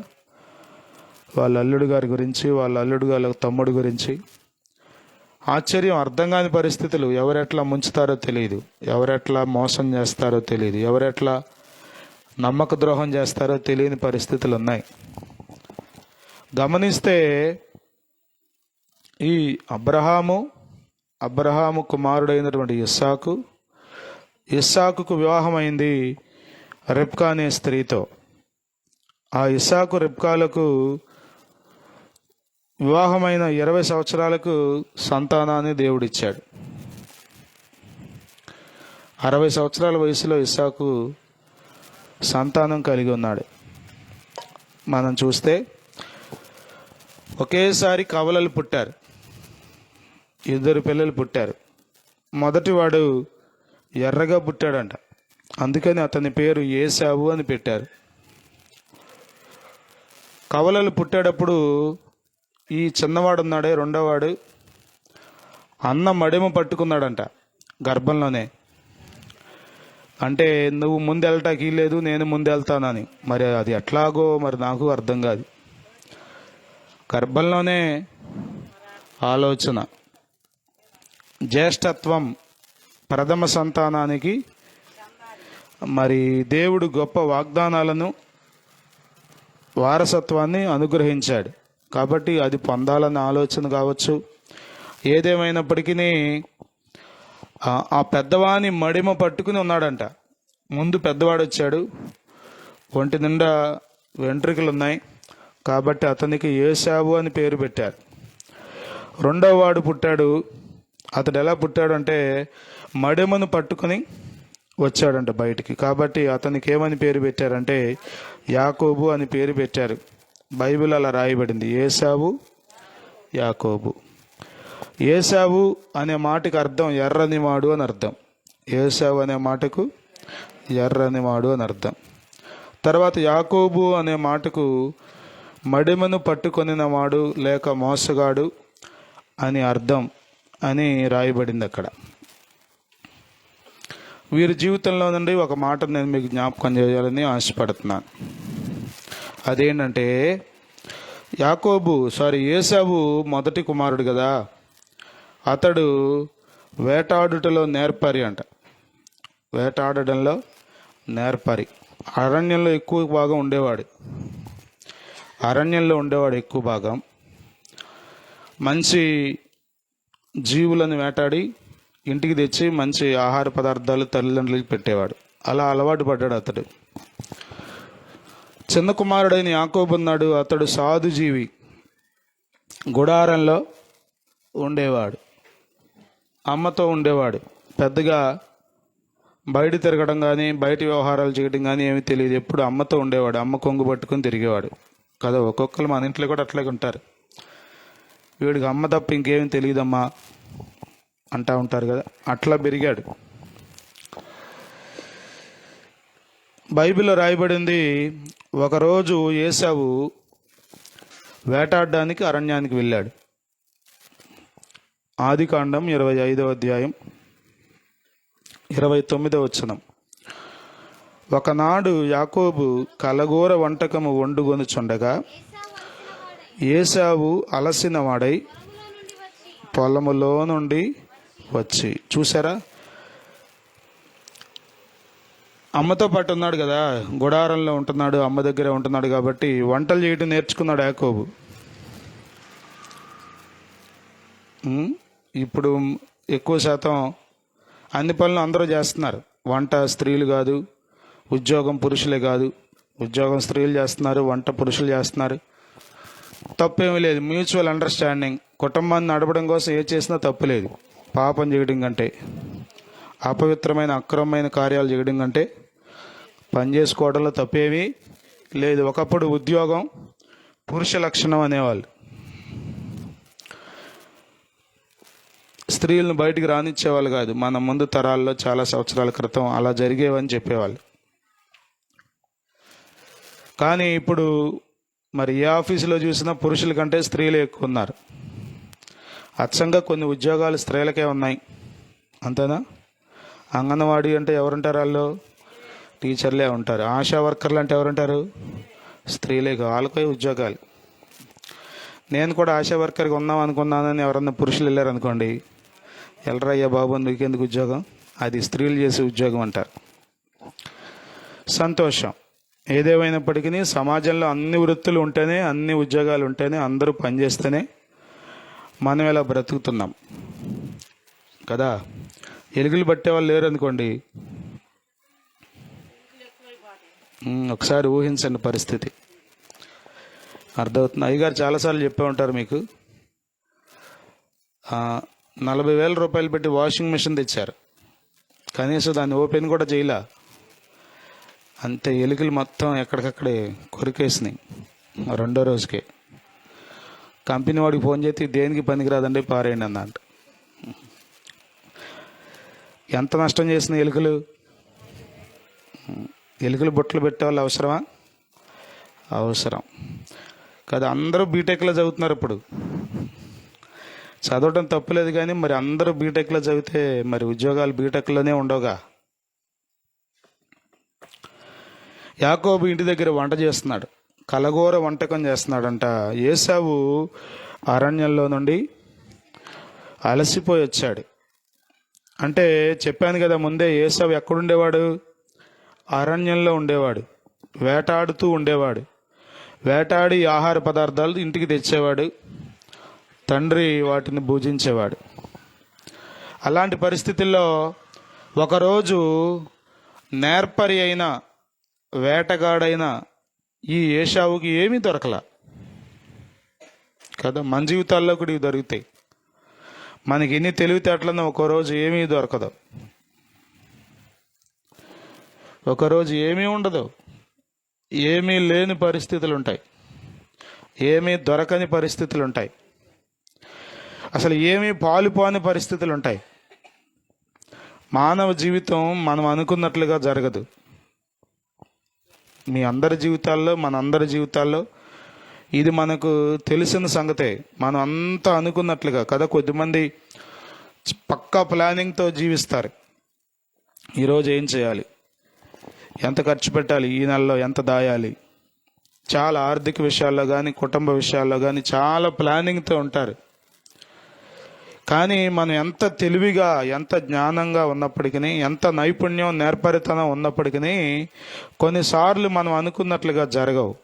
వాళ్ళ అల్లుడు గారి గురించి, వాళ్ళ అల్లుడు గారి తమ్ముడు గురించి. ఆశ్చర్యం, అర్థం కాని పరిస్థితులు. ఎవరెట్లా ముంచుతారో తెలియదు, ఎవరెట్లా మోసం చేస్తారో తెలియదు, ఎవరెట్లా నమ్మక ద్రోహం చేస్తారో తెలియని పరిస్థితులు ఉన్నాయి. గమనిస్తే ఈ అబ్రహాము అబ్రహాము కుమారుడైనటువంటి ఇస్సాకు. ఇస్సాకుకు వివాహమైంది రెబ్కా అనే స్త్రీతో. ఆ ఇస్సాకు రెబ్కాలకు వివాహమైన 20 సంవత్సరాలకు సంతానాన్ని దేవుడిచ్చాడు. 60 సంవత్సరాల వయసులో ఇస్సాకు సంతానం కలిగి ఉన్నాడు. మనం చూస్తే ఒకేసారి కవలలు పుట్టారు, 2 పిల్లలు పుట్టారు. మొదటివాడు ఎర్రగా పుట్టాడంట, అందుకని అతని పేరు ఏశావు అని పెట్టారు. కవలలు పుట్టేటప్పుడు ఈ చిన్నవాడు ఉన్నాడే రెండోవాడు అన్న మడిమ పట్టుకున్నాడంట గర్భంలోనే. అంటే నువ్వు ముందెళ్ళటానికి లేదు, నేను ముందెళ్తానని. మరి అది ఎట్లాగో మరి నాకు అర్థం కాదు. గర్భంలోనే ఆలోచన. జ్యేష్ఠత్వం ప్రథమ సంతానానికి మరి దేవుడు గొప్ప వాగ్దానాలను వారసత్వాన్ని అనుగ్రహించాడు కాబట్టి అది పొందాలన్న ఆలోచన కావచ్చు. ఏదేమైనప్పటికీ ఆ పెద్దవాని మడిమ పట్టుకుని ఉన్నాడంట. ముందు పెద్దవాడు వచ్చాడు, ఒంటి నిండా వెంట్రుకలు ఉన్నాయి కాబట్టి అతనికి ఏశావు అని పేరు పెట్టారు. రెండవ వాడు పుట్టాడు. అతడు ఎలా పుట్టాడు అంటే మడిమను పట్టుకుని వచ్చాడంట బయటికి, కాబట్టి అతనికి ఏమని పేరు పెట్టారంటే యాకోబు అని పేరు పెట్టారు. బైబిల్ అలా రాయబడింది, ఏశావు యాకోబు. ఏశావు అనే మాటకు అర్థం ఎర్రనివాడు అని అర్థం. ఏశావు అనే మాటకు ఎర్రనివాడు అని అర్థం. తర్వాత యాకోబు అనే మాటకు మడిమను పట్టుకొనినవాడు లేక మోసగాడు అని అర్థం అని రాయబడింది అక్కడ. వీరి జీవితంలో నుండి ఒక మాట నేను మీకు జ్ఞాపకం చేయాలని ఆశపడుతున్నాను. అదేంటంటే ఏశావు మొదటి కుమారుడు కదా, అతడు వేటాడుటలో నేర్పరి అంట. వేటాడడంలో నేర్పరి. అరణ్యంలో ఎక్కువ భాగం ఉండేవాడు. ఎక్కువ భాగం మంచి జీవులను వేటాడి ఇంటికి తెచ్చి మంచి ఆహార పదార్థాలు తల్లిదండ్రులకి పెట్టేవాడు. అలా అలవాటు పడ్డాడు అతడు. చిన్న కుమారుడైన యాకోబు ఉన్నాడు, అతడు సాధుజీవి, గుడారంలో ఉండేవాడు, అమ్మతో ఉండేవాడు. పెద్దగా బయట తిరగడం కానీ బయట వ్యవహారాలు చేయడం కానీ ఏమీ తెలియదు. ఎప్పుడు అమ్మతో ఉండేవాడు, అమ్మ కొంగు పట్టుకొని తిరిగేవాడు కదా. ఒక్కొక్కరు మన ఇంట్లో కూడా అట్లాగే ఉంటారు. వీడికి అమ్మ తప్ప ఇంకేమీ తెలియదమ్మా అంటూ ఉంటారు కదా, అట్లా పెరిగాడు. బైబిల్లో రాయబడింది, ఒకరోజు ఏశావు వేటాడడానికి అరణ్యానికి వెళ్ళాడు. ఆదికాండం 25వ అధ్యాయం 29వ వచనం. ఒకనాడు యాకోబు కలగూర వంటకము వండుకొనుచుండగా ఏశావు అలసిన వాడై పొలములో నుండి వచ్చి. చూసారా, అమ్మతో పాటు ఉన్నాడు కదా, గుడారంలో ఉంటున్నాడు, అమ్మ దగ్గరే ఉంటున్నాడు కాబట్టి వంటలు చేయడం నేర్చుకున్నాడు యాకోబు. ఇప్పుడు ఎక్కువ శాతం అన్ని పనులు అందరూ చేస్తున్నారు. వంట స్త్రీలు కాదు, ఉద్యోగం పురుషులే కాదు. ఉద్యోగం స్త్రీలు చేస్తున్నారు, వంట పురుషులు చేస్తున్నారు. తప్పేమీ లేదు. Mutual understanding. కుటుంబాన్ని నడపడం కోసం ఏ చేసినా తప్పు లేదు. పాపం చేయడం కంటే, అపవిత్రమైన అక్రమమైన కార్యాలు చేయడం కంటే పని చేసుకోవడంలో తప్పేమీ లేదు. ఒకప్పుడు ఉద్యోగం పురుష లక్షణం అనేవాళ్ళు. స్త్రీలను బయటికి రానిచ్చేవాళ్ళు కాదు. మన ముందు తరాల్లో చాలా సంవత్సరాల క్రితం అలా జరిగేవని చెప్పేవాళ్ళు. కానీ ఇప్పుడు మరి ఏ ఆఫీసులో చూసినా పురుషుల కంటే స్త్రీలు ఎక్కువ ఉన్నారు. అచ్చంగా కొన్ని ఉద్యోగాలు స్త్రీలకే ఉన్నాయి, అంతేనా? అంగన్వాడీ అంటే ఎవరుంటారు? వాళ్ళు టీచర్లే ఉంటారు. ఆశా వర్కర్లు అంటే ఎవరుంటారు? స్త్రీలే. వాళ్ళకే ఉద్యోగాలు. నేను కూడా ఆశా వర్కర్గా ఉన్నాం అనుకున్నానని ఎవరన్నా పురుషులు వెళ్ళారనుకోండి, ఎల్లరయ్యా బాబు నీకెందుకు ఉద్యోగం, అది స్త్రీలు చేసే ఉద్యోగం అంటారు. సంతోషం. ఏదేమైనప్పటికీ సమాజంలో అన్ని వృత్తులు ఉంటేనే, అన్ని ఉద్యోగాలు ఉంటేనే, అందరూ పనిచేస్తేనే మనం ఇలా బ్రతుకుతున్నాం. కదా. ఎలుకలు పట్టేవాళ్ళు లేరు అనుకోండి, ఒకసారి ఊహించండి పరిస్థితి. అర్థమవుతుంది. అయ్యగారు చాలాసార్లు చెప్పే ఉంటారు మీకు. 40,000 రూపాయలు పెట్టి వాషింగ్ మిషన్ తెచ్చారు, కనీసం దాన్ని ఓపెన్ కూడా చేయలే, అంతే ఎలుకలు మొత్తం ఎక్కడికక్కడే కొరికేసినాయి రెండో రోజుకే. కంపెనీ వాడికి ఫోన్ చేసి దేనికి పనికిరాదండి పారేయండి అన్నట్టు. ఎంత నష్టం చేసిన ఎలుకలు. ఎలుకలు బొట్టలు పెట్టేవాళ్ళు అవసరమా? అవసరం కదా. అందరూ బీటెక్లో చదువుతున్నారు ఇప్పుడు. చదవటం తప్పులేదు కానీ మరి అందరూ బీటెక్లో చదివితే మరి ఉద్యోగాలు బీటెక్లోనే ఉండవుగా. యాకోబు ఇంటి దగ్గర వంట చేస్తున్నాడు, కలగూర వంటకం చేస్తున్నాడంట. ఏసావు అరణ్యంలో నుండి అలసిపోయి వచ్చాడు. అంటే చెప్పాను కదా ముందే, ఏసావు ఎక్కడుండేవాడు? అరణ్యంలో ఉండేవాడు, వేటాడుతూ ఉండేవాడు. వేటాడి ఆహార పదార్థాలు ఇంటికి తెచ్చేవాడు, తండ్రి వాటిని భుజించేవాడు. అలాంటి పరిస్థితుల్లో ఒకరోజు నేర్పరి అయిన వేటగాడైన ఈ ఏసావుకి ఏమీ దొరకల కదా. మన జీవితాల్లో కూడా ఇవి దొరుకుతాయి. మనకి ఎన్ని తెలివితేటలను ఒకరోజు ఏమీ దొరకదు, ఒకరోజు ఏమీ ఉండదు, ఏమీ లేని పరిస్థితులు ఉంటాయి, ఏమీ దొరకని పరిస్థితులు ఉంటాయి, అసలు ఏమీ పాలుపోని పరిస్థితులు ఉంటాయి. మానవ జీవితం మనం అనుకున్నట్లుగా జరగదు. మీ అందరి జీవితాల్లో, మన అందరి జీవితాల్లో ఇది మనకు తెలిసిన సంగతే. మనం అంతా అనుకున్నట్లుగా కదా. కొద్దిమంది పక్కా ప్లానింగ్తో జీవిస్తారు. ఈరోజు ఏం చేయాలి, ఎంత ఖర్చు పెట్టాలి, ఈ నెలలో ఎంత దాయాలి, చాలా ఆర్థిక విషయాల్లో కానీ కుటుంబ విషయాల్లో కానీ చాలా ప్లానింగ్తో ఉంటారు. కానీ మనం ఎంత తెలివిగా, ఎంత జ్ఞానంగా ఉన్నప్పటికీ, ఎంత నైపుణ్యం, నేర్పరితనం ఉన్నప్పటికీ కొన్నిసార్లు మనం అనుకున్నట్లుగా జరగవు.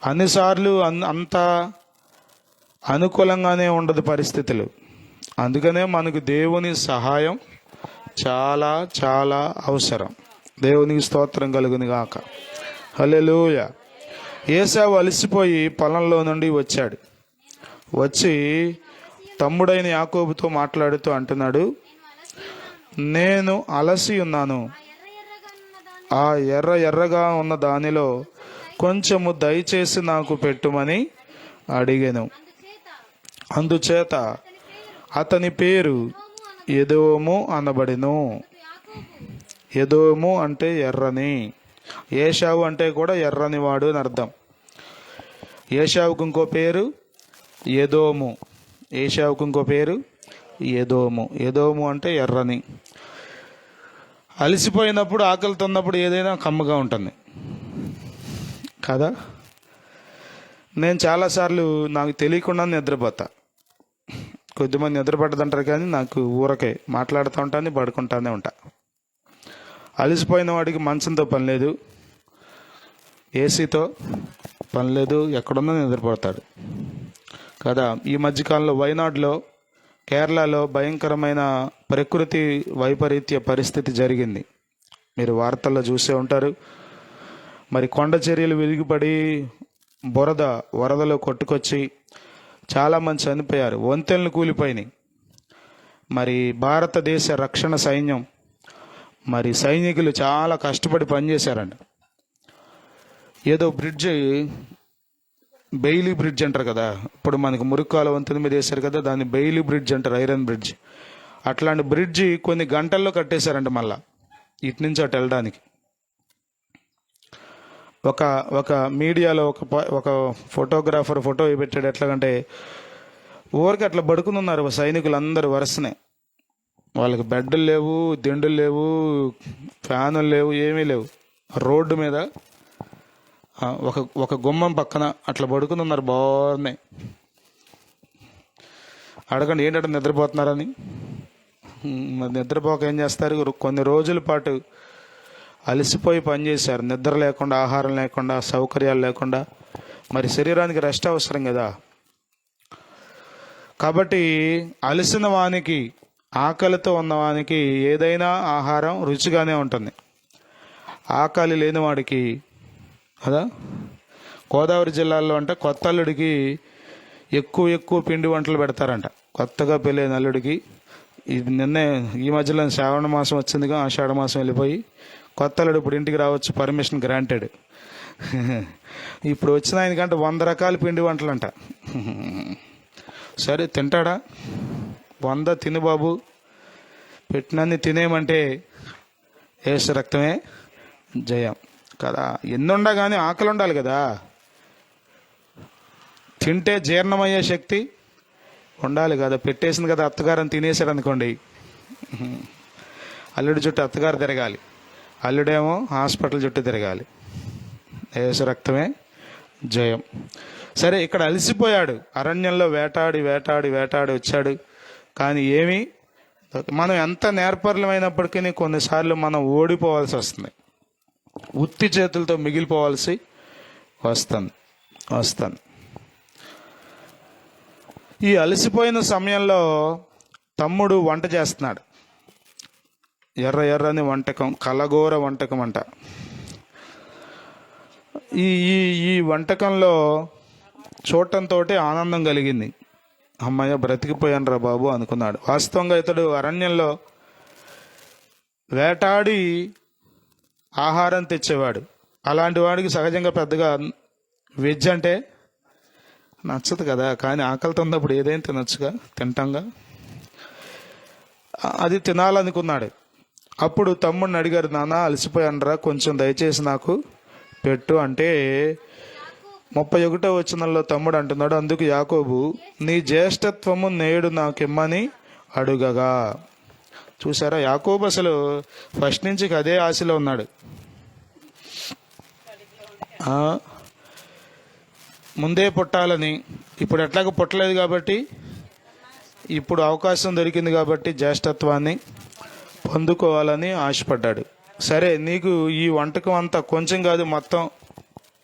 అన్నిసార్లు అంత అనుకూలంగానే ఉండదు పరిస్థితులు. అందుకనే మనకు దేవుని సహాయం చాలా చాలా అవసరం. దేవునికి స్తోత్రం కలుగును గాక. హల్లెలూయా. ఏసావు అలసిపోయి పొలంలో నుండి వచ్చాడు. వచ్చి తమ్ముడైన యాకోబుతో మాట్లాడుతూ అంటున్నాడు, నేను అలసి ఉన్నాను, ఆ ఎర్రగా ఉన్న దానిలో కొంచెము దయచేసి నాకు పెట్టుమని అడిగాను. అందుచేత అతని పేరు ఎదోము అనబడెను. ఎదోము అంటే ఎర్రని, ఏసావు అంటే కూడా ఎర్రని వాడు అని అర్థం. ఏసావుకు ఇంకో పేరు ఎదోము, ఏసావుకు ఇంకో పేరు ఎదోము. ఎదోము అంటే ఎర్రని. అలసిపోయినప్పుడు, ఆకలితో ఉన్నప్పుడు ఏదైనా కమ్మగా ఉంటుంది కదా. నేను చాలాసార్లు నాకు తెలియకుండా నిద్రపోతా. కొద్దిమంది నిద్రపట్టదంటారు కానీ నాకు ఊరకే మాట్లాడుతూ ఉంటాను, పడుకుంటానే ఉంటా. అలసిపోయిన వాడికి మంచంతో పని లేదు, ఏసీతో పని లేదు, ఎక్కడున్నా నిద్రపోతాడు కదా. ఈ మధ్యకాలంలో వైనాడులో, కేరళలో భయంకరమైన ప్రకృతి వైపరీత్య పరిస్థితి జరిగింది. మీరు వార్తల్లో చూసే ఉంటారు. మరి కొండ చర్యలు విరిగిపడి వరదలో కొట్టుకొచ్చి చాలామంది చనిపోయారు, వంతెనలు కూలిపోయినాయి. మరి భారతదేశ రక్షణ సైన్యం, మరి సైనికులు చాలా కష్టపడి పనిచేశారండి. ఏదో బ్రిడ్జి, బెయిలీ బ్రిడ్జ్ అంటారు కదా, ఇప్పుడు మనకు మురుక్కాల వంతెన మీద వేశారు కదా, దాన్ని బెయిలీ బ్రిడ్జ్ అంటారు, ఐరన్ బ్రిడ్జ్. అట్లాంటి బ్రిడ్జి కొన్ని గంటల్లో కట్టేశారంట. మళ్ళా ఇటు నుంచి అటు వెళ్ళడానికి ఒక మీడియాలో ఒక ఫోటోగ్రాఫర్ ఫోటో పెట్టాడు. ఎట్లాగంటే ఊరికి అట్లా పడుకుని ఉన్నారు సైనికులు అందరూ వరుసనే. వాళ్ళకి బెడ్లు లేవు, దిండులు లేవు, ఫ్యానులు లేవు, ఏమీ లేవు. రోడ్డు మీద ఒక గుమ్మం పక్కన అట్లా పడుకుని ఉన్నారు. బాగున్నాయి. అడగండి ఏంటంటే నిద్రపోతున్నారని. మరి నిద్రపోక ఏం చేస్తారు? కొన్ని రోజుల పాటు అలసిపోయి పనిచేశారు, నిద్ర లేకుండా, ఆహారం లేకుండా, సౌకర్యాలు లేకుండా. మరి శరీరానికి రెస్ట్ అవసరం కదా. కాబట్టి అలసిన వానికి, ఆకలితో ఉన్నవానికి ఏదైనా ఆహారం రుచిగానే ఉంటుంది. ఆకలి లేని వాడికి కదా, గోదావరి జిల్లాలో అంటే కొత్త అల్లుడికి ఎక్కువ పిండి వంటలు పెడతారంట. కొత్తగా పెళ్ళైన అల్లుడికి నిన్నే ఈ మధ్యలో శ్రావణ మాసం వచ్చిందిగా, ఆషాఢ మాసం వెళ్ళిపోయి కొత్త అల్లుడు ఇప్పుడు ఇంటికి రావచ్చు, పర్మిషన్ గ్రాంటెడ్. ఇప్పుడు వచ్చిన ఆయనకంటే 100 రకాల పిండి వంటలు అంట. సరే తింటాడా? 100 తిని బాబు, పెట్టినన్ని తినేయమంటే యేసు రక్తమే జయం కదా. ఎన్నుండా కానీ ఆకలి ఉండాలి కదా, తింటే జీర్ణమయ్యే శక్తి ఉండాలి కదా. పెట్టేసింది కదా అత్తగారని తినేసాడు అనుకోండి, అల్లుడి చుట్టూ అత్తగారు తిరగాలి, అల్లుడేమో హాస్పిటల్ చుట్టూ తిరగాలి. యేసు రక్తమే జయం. సరే, ఇక్కడ అలసిపోయాడు, అరణ్యంలో వేటాడి వచ్చాడు. కానీ ఏమి, మనం ఎంత నేర్పర్లమైనప్పటికీ కొన్నిసార్లు మనం ఓడిపోవాల్సి వస్తుంది, ఉత్తి చేతులతో మిగిలిపోవాల్సి వస్తుంది. ఈ అలసిపోయిన సమయంలో తమ్ముడు వంట చేస్తున్నాడు. ఎర్రని వంటకం, కలగూర వంటకం అంట. ఈ వంటకంలో చూడటంతో ఆనందం కలిగింది. అమ్మయ్య బ్రతికిపోయాను రా బాబు అనుకున్నాడు. వాస్తవంగా ఇతడు అరణ్యంలో వేటాడి ఆహారం తెచ్చేవాడు. అలాంటి వాడికి సహజంగా పెద్దగా వెజ్ అంటే నచ్చదు కదా. కానీ ఆకలితో ఉన్నప్పుడు ఏదైనా తినొచ్చుగా, తింటాంగా. అది తినాలనుకున్నాడు. అప్పుడు తమ్ముడిని అడిగారు, నాన్న అలసిపోయానరా, కొంచెం దయచేసి నాకు పెట్టు అంటే 31వ వచనంలో తమ్ముడు అంటున్నాడు, అందుకు యాకోబు, నీ జ్యేష్ఠత్వము నేడు నాకిమ్మని అడుగగా. చూసారా, యాకోబు అసలు ఫస్ట్ నుంచి అదే ఆశలో ఉన్నాడు. ముందే పుట్టాలని, ఇప్పుడు ఎట్లాగో పుట్టలేదు కాబట్టి, ఇప్పుడు అవకాశం దొరికింది కాబట్టి జ్యేష్ఠత్వాన్ని పొందుకోవాలని ఆశపడ్డాడు. సరే, నీకు ఈ వంటకం అంతా కొంచెం కాదు, మొత్తం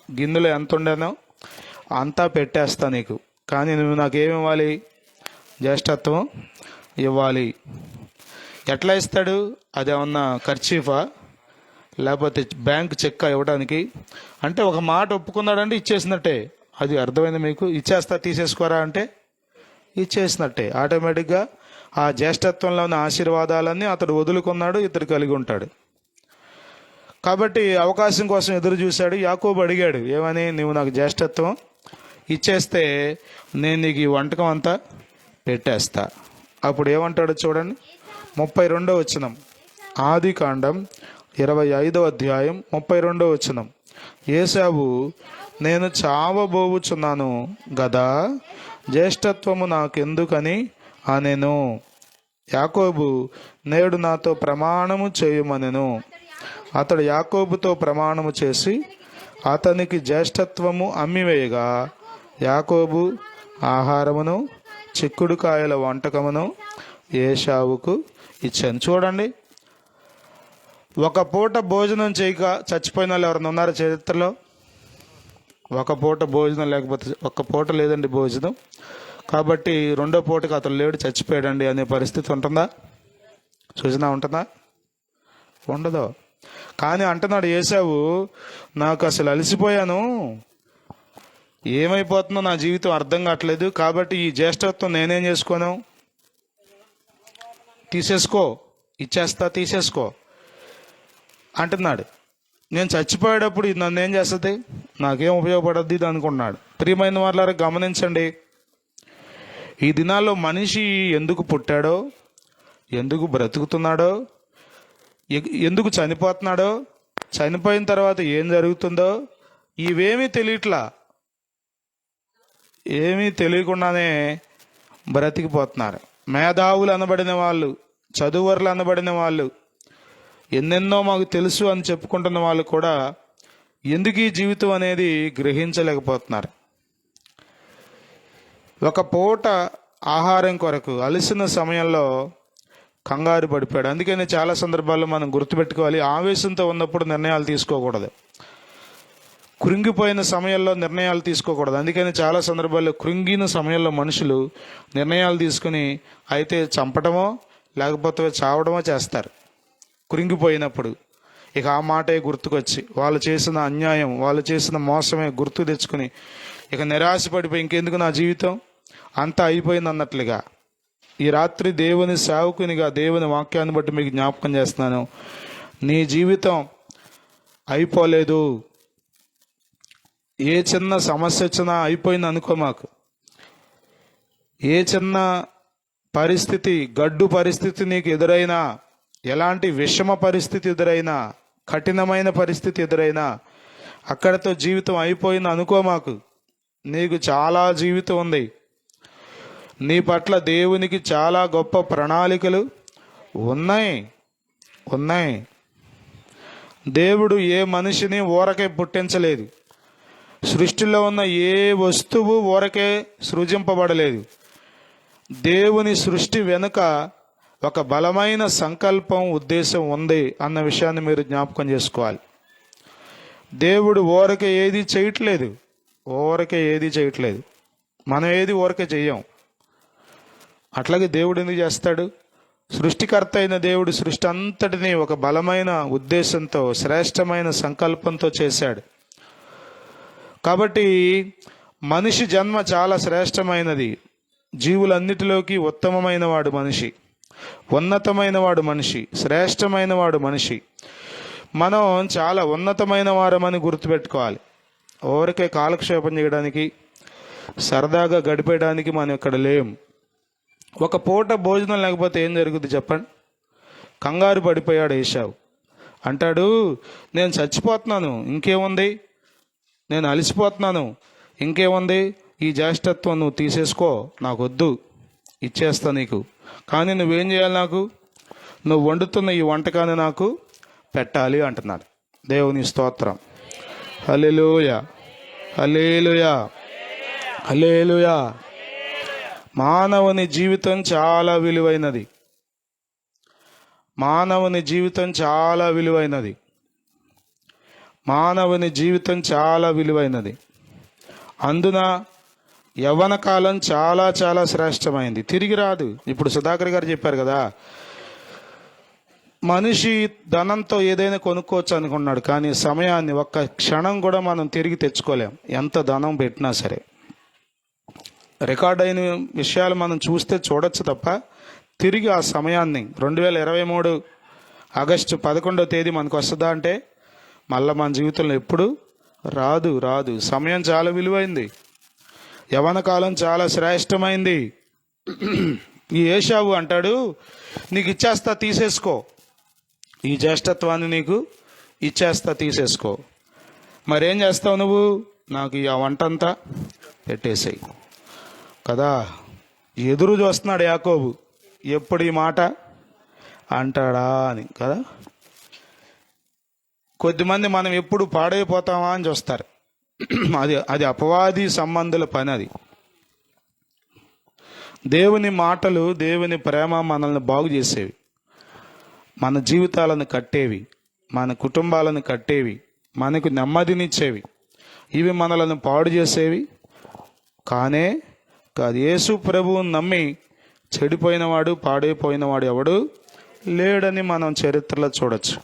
గిన్నెలో ఎంత ఉండేనో అంతా పెట్టేస్తా నీకు. కానీ నువ్వు నాకేమి ఇవ్వాలి? జ్యేష్ఠత్వం ఇవ్వాలి. ఎట్లా ఇస్తాడు? అదేమన్నా ఖర్చీఫా లేకపోతే బ్యాంక్ చెక్ ఇవ్వడానికి? అంటే ఒక మాట ఒప్పుకున్నాడంటే ఇచ్చేసినట్టే. అది అర్థమైంది మీకు? ఇచ్చేస్తా తీసేసుకోరా అంటే ఇచ్చేసినట్టే. ఆటోమేటిక్గా ఆ జ్యేష్ఠత్వంలో ఉన్న ఆశీర్వాదాలన్నీ అతడు వదులుకున్నాడు, ఇతడు కలిగి ఉంటాడు. కాబట్టి అవకాశం కోసం ఎదురు చూశాడు. యాకోబు అడిగాడు, ఏమని? నువ్వు నాకు జ్యేష్ఠత్వం ఇచ్చేస్తే నేను నీకు ఈ వంటకం అంతా పెట్టేస్తా. అప్పుడు ఏమంటాడో చూడండి, 32వ వచనం, ఆది కాండం 25వ అధ్యాయం 32వ వచనం. ఏశావు, నేను చావబోవుచున్నాను గదా, జ్యేష్ఠత్వము నాకెందుకని అనెను. యాకోబు, నేడు నాతో ప్రమాణము చేయుమనెను. అతడు యాకోబుతో ప్రమాణము చేసి అతనికి జ్యేష్ఠత్వము అమ్మివేయగా, యాకోబు ఆహారమును చిక్కుడుకాయల వంటకమును ఏశావుకు ఇచ్చాను. చూడండి, ఒక పూట భోజనం చేయక చచ్చిపోయిన వాళ్ళు ఎవరైనా ఉన్నారా చరిత్రలో? ఒక పూట భోజనం లేకపోతే, ఒక్క పూట లేదండి భోజనం, కాబట్టి రెండో పూటకి అతను లేడు, చచ్చిపోయాడండి అనే పరిస్థితి ఉంటుందా? సూచన ఉంటుందా? ఉండదు. కానీ అంటున్నాడు ఏశావు, నాకు అసలు అలసిపోయాను, ఏమైపోతుందో నా జీవితం అర్థం కావట్లేదు, కాబట్టి ఈ జ్యేష్ఠత్వం నేనేం చేసుకోను, తీసేసుకో, ఇచ్చేస్తా, తీసేసుకో అంటున్నాడు. నేను చచ్చిపోయేటప్పుడు ఇది నన్ను ఏం చేస్తుంది, నాకేం ఉపయోగపడద్ది ఇది అనుకున్నాడు. ప్రియమైన వాళ్ళారా, గమనించండి, ఈ దినాల్లో మనిషి ఎందుకు పుట్టాడో, ఎందుకు బ్రతుకుతున్నాడో, ఎందుకు చనిపోతున్నాడో, చనిపోయిన తర్వాత ఏం జరుగుతుందో ఇవేమీ తెలియట్లా. ఏమీ తెలియకుండానే బ్రతికిపోతున్నారు. మేధావులు అనబడిన వాళ్ళు, చదువర్లు అనబడిన వాళ్ళు, ఎన్నెన్నో మాకు తెలుసు అని చెప్పుకుంటున్న వాళ్ళు కూడా ఎందుకు ఈ జీవితం అనేది గ్రహించలేకపోతున్నారు. ఒక పూట ఆహారం కొరకు అలసిన సమయంలో కంగారు పడిపోయాడు. అందుకని చాలా సందర్భాల్లో మనం గుర్తుపెట్టుకోవాలి, ఆవేశంతో ఉన్నప్పుడు నిర్ణయాలు తీసుకోకూడదు. కృంగిపోయిన సమయంలో నిర్ణయాలు తీసుకోకూడదు. అందుకని చాలా సందర్భాల్లో కృంగిన సమయంలో మనుషులు నిర్ణయాలు తీసుకుని అయితే చంపడమో లేకపోతే చావడమో చేస్తారు. కృంగిపోయినప్పుడు ఇక ఆ మాటే గుర్తుకొచ్చి వాళ్ళు చేసిన అన్యాయం, వాళ్ళు చేసిన మోసమే గుర్తు తెచ్చుకుని ఇక నిరాశపడిపోయి ఇంకెందుకు నా జీవితం అంతా అయిపోయింది అన్నట్లుగా. ఈ రాత్రి దేవుని సేవకునిగా దేవుని వాక్యాన్ని బట్టి మీకు జ్ఞాపకం చేస్తున్నాను, నీ జీవితం అయిపోలేదు. ఏ చిన్న సమస్య వచ్చినా అయిపోయింది అనుకో మాకు. ఏ చిన్న పరిస్థితి, గడ్డు పరిస్థితి నీకు ఎదురైనా, ఎలాంటి విషమ పరిస్థితి ఎదురైనా, కఠినమైన పరిస్థితి ఎదురైనా అక్కడితో జీవితం అయిపోయింది అనుకో మాకు. నీకు చాలా జీవితం ఉంది. నీ పట్ల దేవునికి చాలా గొప్ప ప్రణాళికలు ఉన్నాయి. దేవుడు ఏ మనిషిని ఊరకే పుట్టించలేదు. సృష్టిలో ఉన్న ఏ వస్తువు ఊరకే సృజింపబడలేదు. దేవుని సృష్టి వెనుక ఒక బలమైన సంకల్పం, ఉద్దేశం ఉంది అన్న విషయాన్ని మీరు జ్ఞాపకం చేసుకోవాలి. దేవుడు ఊరకే ఏది చేయట్లేదు. మనం ఏది ఊరకే చెయ్యం. అట్లాగే దేవుడు ఎందుకు చేస్తాడు? సృష్టికర్త అయిన దేవుడు సృష్టి అంతటినీ ఒక బలమైన ఉద్దేశంతో, శ్రేష్టమైన సంకల్పంతో చేశాడు. కాబట్టి మనిషి జన్మ చాలా శ్రేష్టమైనది. జీవులన్నిటిలోకి ఉత్తమమైన వాడు మనిషి, ఉన్నతమైన వాడు మనిషి, శ్రేష్టమైన వాడు మనిషి. మనం చాలా ఉన్నతమైన వారమని గుర్తుపెట్టుకోవాలి. ఊరికే కాలక్షేపం చేయడానికి, సరదాగా గడిపేయడానికి మనం ఇక్కడ లేం. ఒక పూట భోజనం లేకపోతే ఏం జరుగుతుంది చెప్పండి? కంగారు పడిపోయాడు ఏశావు. అంటాడు, నేను చచ్చిపోతున్నాను, ఇంకేముంది, నేను అలసిపోతున్నాను, ఇంకేముంది, ఈ జ్యేష్ఠత్వం నువ్వు తీసేసుకో, నాకు వద్దు, ఇచ్చేస్తా నీకు. కానీ నువ్వేం చేయాలి? నాకు నువ్వు వండుతున్న ఈ వంటకాన్ని నాకు పెట్టాలి అంటున్నాడు. దేవుని స్తోత్రం. హల్లెలూయా, హల్లెలూయా, హల్లెలూయా. మానవుని జీవితం చాలా విలువైనది. మానవుని జీవితం చాలా విలువైనది. మానవుని జీవితం చాలా విలువైనది. అందున యవ్వన కాలం చాలా చాలా శ్రేష్టమైంది, తిరిగి రాదు. ఇప్పుడు సుధాకర్ గారు చెప్పారు కదా, మనిషి ధనంతో ఏదైనా కొనుక్కోవచ్చు అనుకున్నాడు, కానీ సమయాన్ని ఒక్క క్షణం కూడా మనం తిరిగి తెచ్చుకోలేం, ఎంత ధనం పెట్టినా సరే. రికార్డ్ అయిన విషయాలు మనం చూస్తే చూడొచ్చు తప్ప తిరిగి ఆ సమయాన్ని 2023 ఆగస్టు 11వ తేదీ మనకు వస్తుందా అంటే మళ్ళీ మన జీవితంలో ఎప్పుడు రాదు. సమయం చాలా విలువైంది. యవ్వన కాలం చాలా శ్రేష్టమైంది. ఈ ఏశావు అంటాడు, నీకు ఇచ్చేస్తా, తీసేసుకో, ఈ జ్యేష్ఠత్వాన్ని నీకు ఇచ్చేస్తా, తీసేసుకో. మరేం చేస్తావు నువ్వు? నాకు ఈ వంటంతా పెట్టేసేయి కదా. ఎదురు చూస్తున్నాడు యాకోబు, ఎప్పుడు ఈ మాట అంటాడా అని కదా. కొద్దిమంది మనం ఎప్పుడు పాడైపోతామా అని చూస్తారు. అది అపవాది సంబంధుల పని. అది దేవుని మాటలు, దేవుని ప్రేమ మనల్ని బాగు చేసేవి, మన జీవితాలను కట్టేవి, మన కుటుంబాలను కట్టేవి, మనకు నెమ్మదినిచ్చేవి. ఇవి మనలను పాడు చేసేవి కానే కాదు. యేసు ప్రభువుని నమ్మి చెడిపోయినవాడు, పాడైపోయినవాడు ఎవడు లేడని మనం చరిత్రలో చూడొచ్చు.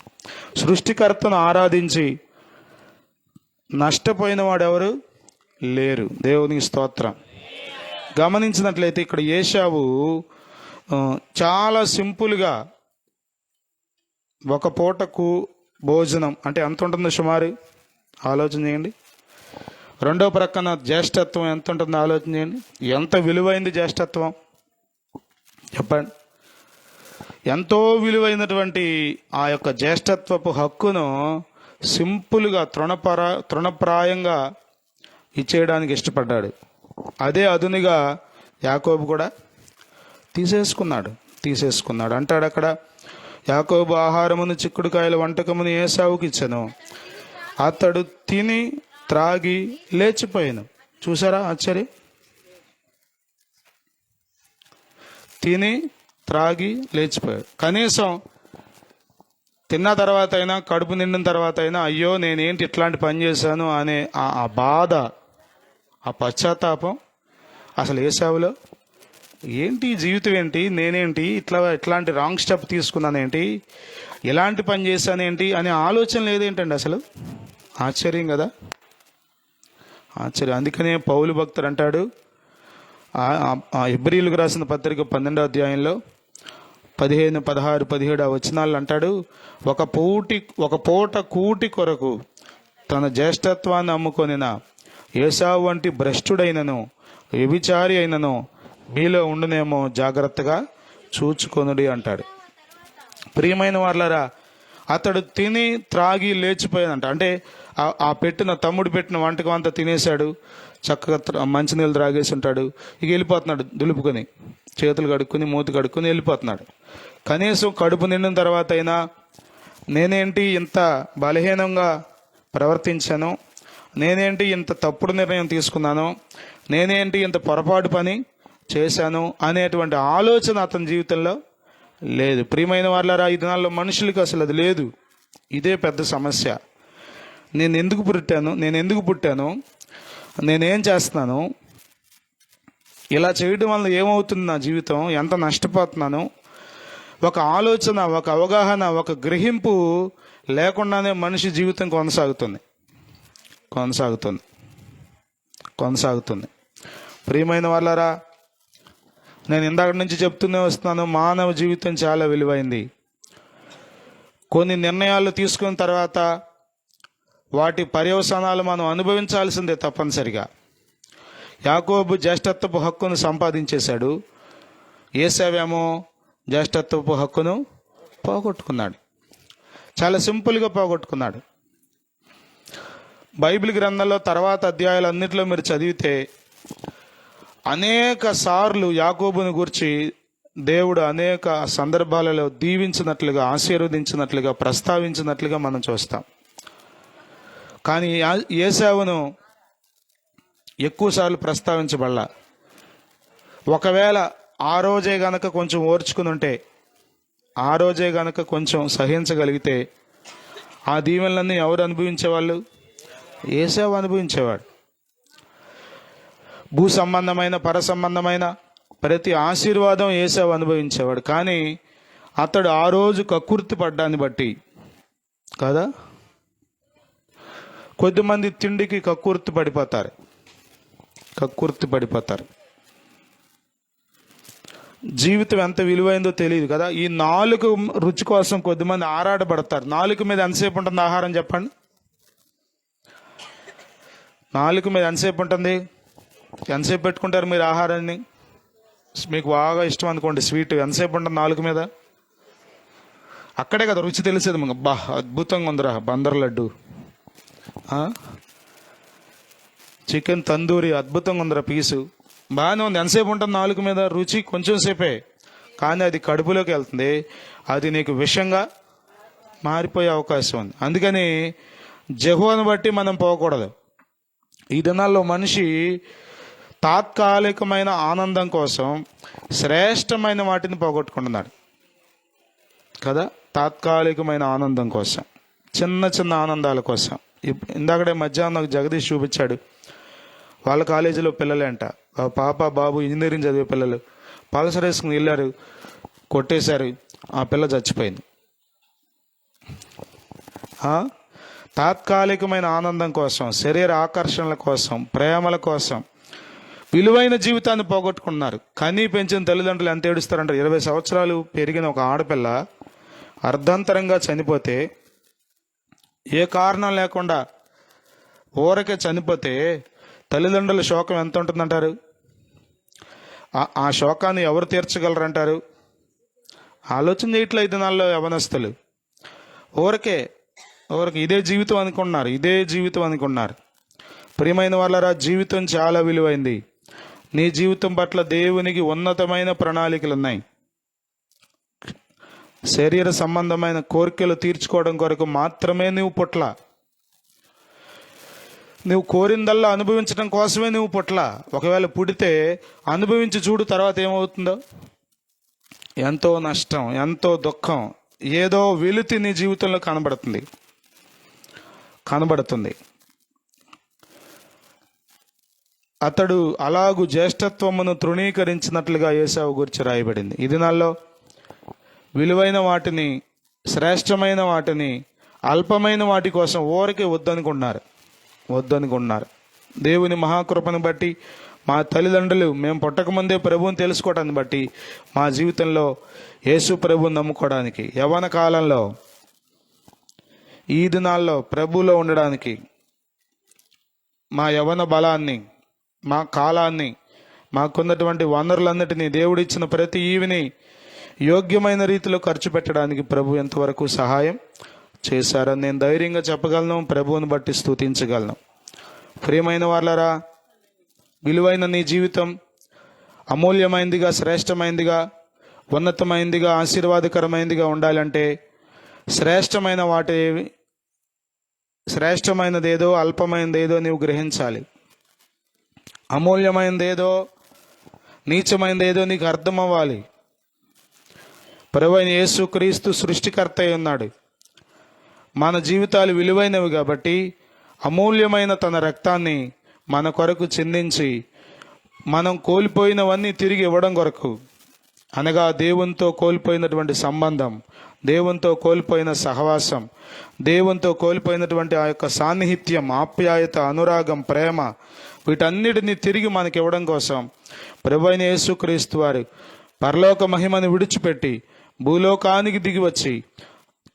సృష్టికర్తను ఆరాధించి నష్టపోయిన వాడు ఎవరు లేరు. దేవునికి స్తోత్రం. గమనించినట్లయితే ఇక్కడ ఏశావు చాలా సింపుల్గా ఒక పూటకు భోజనం అంటే ఎంత ఉంటుందో సుమారు ఆలోచన చేయండి. రెండో ప్రక్కన జ్యేష్ఠత్వం ఎంత ఉంటుందో ఆలోచన చేయండి. ఎంత విలువైంది జ్యేష్ఠత్వం చెప్పండి. ఎంతో విలువైనటువంటి ఆ యొక్క జ్యేష్ఠత్వపు హక్కును సింపుల్గా తృణప్రాయంగా ఇచ్చేయడానికి ఇష్టపడ్డాడు. అదే అదునుగా యాకోబు కూడా తీసేసుకున్నాడు. అంటాడు అక్కడ, యాకోబు ఆహారమును చిక్కుడుకాయల వంటకమును ఏశావుకి ఇచ్చెను, అతడు తిని త్రాగి లేచిపోయాను. చూసారా ఆశ్చర్యం? తిని త్రాగి లేచిపోయాడు. కనీసం తిన్న తర్వాత అయినా, కడుపు నిండిన తర్వాత అయినా, అయ్యో నేనేంటి ఇట్లాంటి పని చేశాను అనే ఆ బాధ, ఆ పశ్చాత్తాపం అసలు ఏసావులో ఏంటి, జీవితం ఏంటి, నేనేంటి ఇట్లాంటి రాంగ్ స్టెప్ తీసుకున్నానేంటి, ఎలాంటి పని చేశానేంటి అనే ఆలోచన లేదేంటండి అసలు. ఆశ్చర్యం కదా, ఆశ్చర్యం. అందుకనే పౌలు భక్తుడు అంటాడు హెబ్రీయులకు రాసిన పత్రిక 12వ అధ్యాయంలో 15, 16, 17 వచనాలు అంటాడు, ఒక పూట కూటి కొరకు తన జ్యేష్ఠత్వాన్ని అమ్ముకొనిన ఏసావు వంటి భ్రష్టుడైనను వ్యభిచారి అయినను మీలో ఉండునేమో జాగ్రత్తగా చూచుకొనుడి అంటాడు. ప్రియమైన వాళ్ళరా, అతడు తిని త్రాగి లేచిపోయాడంట. అంటే ఆ తమ్ముడు పెట్టిన వంటకం అంతా తినేశాడు, చక్కగా మంచినీళ్ళు త్రాగేసి ఉంటాడు. ఇక వెళ్ళిపోతున్నాడు దులుపుకొని, చేతులు కడుక్కొని మూతి కడుక్కొని వెళ్ళిపోతున్నాడు. కనీసం కడుపు నిండిన తర్వాత అయినా నేనేంటి ఇంత బలహీనంగా ప్రవర్తించాను, నేనేంటి ఇంత తప్పుడు నిర్ణయం తీసుకున్నాను, నేనేంటి ఇంత పొరపాటు పని చేశాను అనేటువంటి ఆలోచన అతని జీవితంలో లేదు. ప్రియమైన వాళ్ళారా, ఈ దినాల్లో మనుషులకి అసలు అది లేదు. ఇదే పెద్ద సమస్య. నేను ఎందుకు పుట్టాను, నేనేం చేస్తున్నాను, ఇలా చేయడం వల్ల ఏమవుతుంది నా జీవితం, ఎంత నష్టపోతున్నాను, ఒక ఆలోచన, ఒక అవగాహన, ఒక గ్రహింపు లేకుండానే మనిషి జీవితం కొనసాగుతుంది. ప్రియమైన వాళ్ళారా, నేను ఇందాక నుంచి చెప్తూనే వస్తున్నాను, మానవ జీవితం చాలా విలువైంది. కొన్ని నిర్ణయాలు తీసుకున్న తర్వాత వాటి పర్యవసానాలు మనం అనుభవించాల్సిందే తప్పనిసరిగా. యాకోబు జ్యేష్ఠత్వపు హక్కును సంపాదించేశాడు, ఏసావేమో జ్యేష్ఠత్వపు హక్కును పోగొట్టుకున్నాడు. చాలా సింపుల్గా పోగొట్టుకున్నాడు. బైబిల్ గ్రంథంలో తర్వాత అధ్యాయాలన్నింటిలో మీరు చదివితే అనేక సార్లు యాకోబుని గురించి దేవుడు అనేక సందర్భాలలో దీవించినట్లుగా, ఆశీర్వదించినట్లుగా, ప్రస్తావించినట్లుగా మనం చూస్తాం. కానీ ఏసావును ఎక్కువసార్లు ప్రస్తావించబడలా. ఒకవేళ ఆ రోజే గనక కొంచెం ఓర్చుకుని ఉంటే, ఆ రోజే గనక కొంచెం సహించగలిగితే ఆ దీవెనలన్నీ ఎవరు అనుభవించేవాళ్ళు? ఏసావు అనుభవించేవాడు. భూ సంబంధమైన, పర సంబంధమైన ప్రతి ఆశీర్వాదం ఏసావు అనుభవించేవాడు. కానీ అతడు ఆ రోజు కక్కుర్తి పడ్డాన్ని బట్టి కదా, కొద్దిమంది తిండికి కక్కుర్తి పడిపోతారు. జీవితం ఎంత విలువైందో తెలియదు కదా. ఈ నాలుగు రుచి కోసం కొద్దిమంది ఆరాటపడతారు. నాలుగు మీద ఎంతసేపు ఉంటుంది ఆహారం చెప్పండి? నాలుగు మీద ఎంతసేపు ఉంటుంది? ఎంతసేపు పెట్టుకుంటారు మీరు ఆహారాన్ని? మీకు బాగా ఇష్టం అనుకోండి స్వీట్, ఎంతసేపు ఉంటుంది నాలుగు మీద? అక్కడే కదా రుచి తెలిసేది. మీకు బా అద్భుతంగా ఉందిరా బందర్ లడ్డు, చికెన్ తందూరి అద్భుతంగా ఉందిరా పీసు, బాగానే ఉంది. ఎంతసేపు ఉంటుంది నాలుగు మీద రుచి? కొంచెం సేపే. కానీ అది కడుపులోకి వెళ్తుంది, అది నీకు విషంగా మారిపోయే అవకాశం ఉంది. అందుకని యెహోవాను బట్టి మనం పోకూడదు. ఈ దినాల్లో మనిషి తాత్కాలికమైన ఆనందం కోసం శ్రేష్టమైన వాటిని పోగొట్టుకుంటున్నాడు కదా. తాత్కాలికమైన ఆనందం కోసం, చిన్న చిన్న ఆనందాల కోసం. ఇందాకడే మధ్యాహ్నం నాకు జగదీష్ చూపించాడు. వాళ్ళ కాలేజీలో పిల్లలే అంట, పాప బాబు ఇంజనీరింగ్ చదివే పిల్లలు, పల్సర్ వేసుకుని వెళ్ళారు, కొట్టేశారు, ఆ పిల్ల చచ్చిపోయింది. తాత్కాలికమైన ఆనందం కోసం, శరీర ఆకర్షణల కోసం, ప్రేమల కోసం విలువైన జీవితాన్ని పోగొట్టుకున్నారు. కనీ పెంచిన తల్లిదండ్రులు ఎంత ఏడుస్తారంటారు? 20 సంవత్సరాలు పెరిగిన ఒక ఆడపిల్ల అర్ధంతరంగా చనిపోతే, ఏ కారణం లేకుండా ఊరకే చనిపోతే తల్లిదండ్రుల శోకం ఎంత ఉంటుందంటారు? ఆ శోకాన్ని ఎవరు తీర్చగలరంటారు? ఆలోచన చేయట్లే ఈ దినాల్లో యవనస్తులు. ఊరకే ఇదే జీవితం అనుకున్నారు. ప్రియమైన వాళ్ళరా, జీవితం చాలా విలువైంది. నీ జీవితం పట్ల దేవునికి ఉన్నతమైన ప్రణాళికలు ఉన్నాయి. శరీర సంబంధమైన కోరికలు తీర్చుకోవడం కొరకు మాత్రమే నువ్వు పుట్ల. నువ్వు కోరిందల్లా అనుభవించడం కోసమే నువ్వు పుట్ల. ఒకవేళ పుడితే అనుభవించి చూడు తర్వాత ఏమవుతుందో. ఎంతో నష్టం, ఎంతో దుఃఖం, ఏదో వెలితి నీ జీవితంలో కనబడుతుంది. అతడు అలాగు జ్యేష్ఠత్వమును తృణీకరించినట్లుగా ఏశావు గురించి రాయబడింది. ఈ దినాల్లో విలువైన వాటిని, శ్రేష్టమైన వాటిని, అల్పమైన వాటి కోసం ఊరికే వద్దనుకుంటున్నారు. దేవుని మహాకృపను బట్టి, మా తల్లిదండ్రులు మేము పుట్టకముందే ప్రభువుని తెలుసుకోవడాన్ని బట్టి, మా జీవితంలో యేసు ప్రభువుని నమ్ముకోవడానికి, యవ్వన కాలంలో ఈ దినాల్లో ప్రభువులో ఉండడానికి మా యవ్వన బలాన్ని, మా కాలాన్ని, మాకున్నటువంటి వనరులన్నిటినీ, దేవుడిచ్చిన ప్రతి ఈవిని యోగ్యమైన రీతిలో ఖర్చు పెట్టడానికి ప్రభు ఎంతవరకు సహాయం చేశారని నేను ధైర్యంగా చెప్పగలను, ప్రభువుని బట్టి స్తుతించగలను. ప్రియమైన వాళ్ళరా, విలువైన నీ జీవితం అమూల్యమైనదిగా, శ్రేష్టమైనదిగా, ఉన్నతమైనదిగా, ఆశీర్వాదకరమైనదిగా ఉండాలంటే శ్రేష్టమైనదేదో అల్పమైనదేదో నీవు గ్రహించాలి. అమూల్యమైనదేదో, నీచమైనదేదో నీకు అర్థం అవ్వాలి. ప్రభువైన యేసుక్రీస్తు సృష్టికర్త అయి ఉన్నాడు. మన జీవితాలు విలువైనవి కాబట్టి అమూల్యమైన తన రక్తాన్ని మన కొరకు చిందించి మనం కోల్పోయినవన్నీ తిరిగి ఇవ్వడం కొరకు, అనగా దేవునితో కోల్పోయినటువంటి సంబంధం, దేవునితో కోల్పోయిన సహవాసం, దేవునితో కోల్పోయినటువంటి ఆ యొక్క సాన్నిహిత్యం, ఆప్యాయత, అనురాగం, ప్రేమ, వీటన్నిటినీ తిరిగి మనకి ఇవ్వడం కోసం ప్రభువైన యేసుక్రీస్తు వారు పరలోక మహిమను విడిచిపెట్టి భూలోకానికి దిగి వచ్చి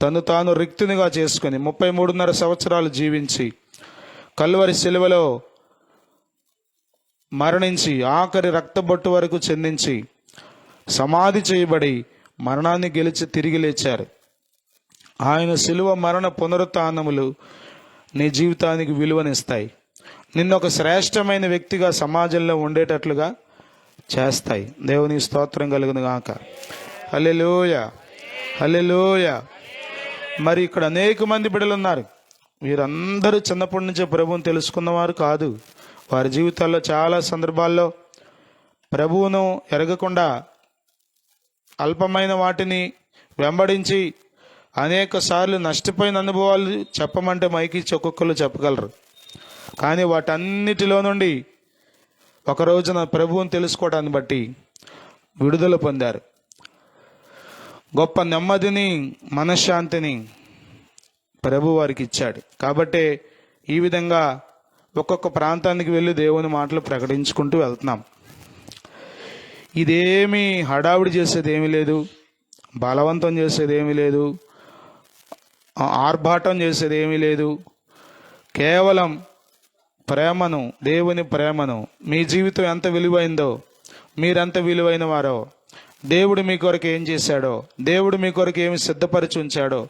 తను తాను రిక్తునిగా చేసుకుని 33.5 సంవత్సరాలు జీవించి కల్వరి శిలువలో మరణించి ఆఖరి రక్తబొట్టు వరకు చెందించి సమాధి చేయబడి మరణాన్ని గెలిచి తిరిగి లేచారు. ఆయన శిలువ మరణ పునరుత్థానములు నీ జీవితానికి విలువనిస్తాయి. నిన్ను ఒక శ్రేష్టమైన వ్యక్తిగా సమాజంలో ఉండేటట్లుగా చేస్తాయి. దేవుని స్తోత్రం కలుగును గాక. హల్లెలూయా, హల్లెలూయా. మరి ఇక్కడ అనేక మంది బిడ్డలు ఉన్నారు. వీరందరూ చిన్నప్పటి నుంచే ప్రభువుని తెలుసుకున్నవారు కాదు. వారి జీవితాల్లో చాలా సందర్భాల్లో ప్రభువును ఎరగకుండా అల్పమైన వాటిని వెంబడించి అనేక సార్లు నష్టపోయిన అనుభవాలు చెప్పమంటే మైకి ఒక్కొక్కరు చెప్పగలరు. కానీ వాటన్నిటిలో నుండి ఒక రోజున ప్రభువుని తెలుసుకోవడాన్ని బట్టి విడుదల పొందారు. గొప్ప నెమ్మదిని, మనశ్శాంతిని ప్రభు వారికి ఇచ్చాడు. కాబట్టే ఈ విధంగా ఒక్కొక్క ప్రాంతానికి వెళ్ళి దేవుని మాటలు ప్రకటించుకుంటూ వెళ్తున్నాం. ఇదేమీ హడావిడి చేసేది ఏమీ లేదు, బలవంతం చేసేది ఏమీ లేదు, ఆర్భాటం చేసేది ఏమీ లేదు. కేవలం ప్రేమను, దేవుని ప్రేమను, మీ జీవితం ఎంత విలువైందో, మీరెంత విలువైన వారో, దేవుడు మీ కొరకు ఏం చేశాడో, దేవుడు మీ కొరకు ఏమి సిద్ధపరిచి ఉంచాడో,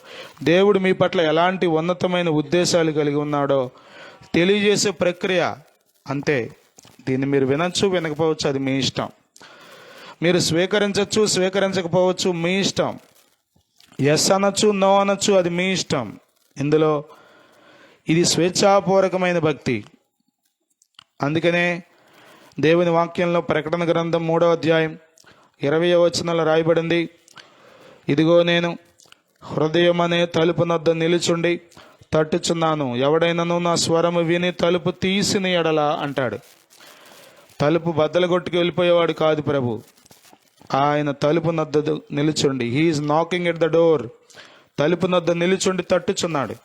దేవుడు మీ పట్ల ఎలాంటి ఉన్నతమైన ఉద్దేశాలు కలిగి ఉన్నాడో తెలియజేసే ప్రక్రియ అంతే. దీన్ని మీరు వినొచ్చు, వినకపోవచ్చు, అది మీ ఇష్టం. మీరు స్వీకరించవచ్చు, స్వీకరించకపోవచ్చు, మీ ఇష్టం. ఎస్ అనొచ్చు, నో అనొచ్చు, అది మీ ఇష్టం. ఇందులో ఇది స్వేచ్ఛాపూర్వకమైన భక్తి. అందుకనే దేవుని వాక్యంలో ప్రకటన గ్రంథం 3వ అధ్యాయం 20వ వచనంలో రాయబడింది, ఇదిగో నేను హృదయం అనే తలుపు నద్ద నిలుచుండి తట్టుచున్నాను, ఎవడైనాను నా స్వరము విని తలుపు తీసిన ఎడల అంటాడు. తలుపు బద్దలు కొట్టుకు వెళ్ళిపోయేవాడు కాదు ప్రభు. ఆయన తలుపు నద్ద నిలుచుండి, he's knocking at the door, తలుపు నద్ద నిలుచుండి తట్టుచున్నాడు.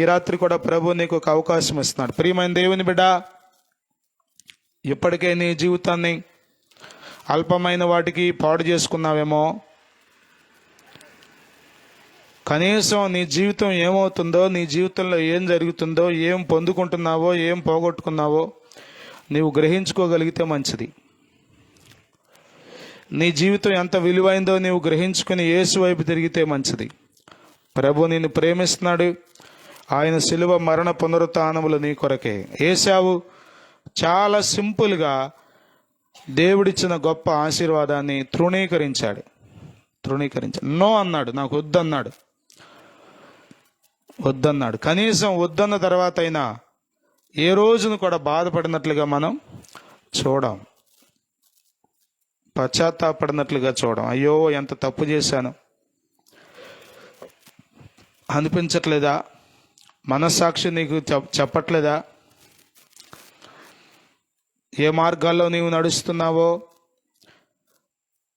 ఈ రాత్రి కూడా ప్రభు నీకు ఒక అవకాశం ఇస్తున్నాడు. ప్రియమైన దేవుని బిడ్డ, ఇప్పటికే నీ జీవితాన్ని అల్పమైన వాటికి పాడు చేసుకున్నావేమో. కనీసం నీ జీవితం ఏమవుతుందో, నీ జీవితంలో ఏం జరుగుతుందో, ఏం పొందుకుంటున్నావో, ఏం పోగొట్టుకున్నావో నీవు గ్రహించుకోగలిగితే మంచిది. నీ జీవితం ఎంత విలువైందో నీవు గ్రహించుకుని యేసు వైపు తిరిగితే మంచిది. ప్రభు నిన్ను ప్రేమిస్తున్నాడు. ఆయన శిలువ మరణ పునరుత్థానములు నీ కొరకే. ఏశావు చాలా సింపుల్గా దేవుడిచ్చిన గొప్ప ఆశీర్వాదాన్ని తృణీకరించాడు. నో అన్నాడు, నాకు వద్దన్నాడు. కనీసం వద్దన్న తర్వాత అయినా ఏ రోజును కూడా బాధపడినట్లుగా మనం చూడం, పశ్చాత్తాపడినట్లుగా చూడం. అయ్యో ఎంత తప్పు చేశాను, అనిపించట్లేదా? మనస్సాక్షి నీకు చెప్పట్లేదా? ఏ మార్గాల్లో నీవు నడుస్తున్నావో,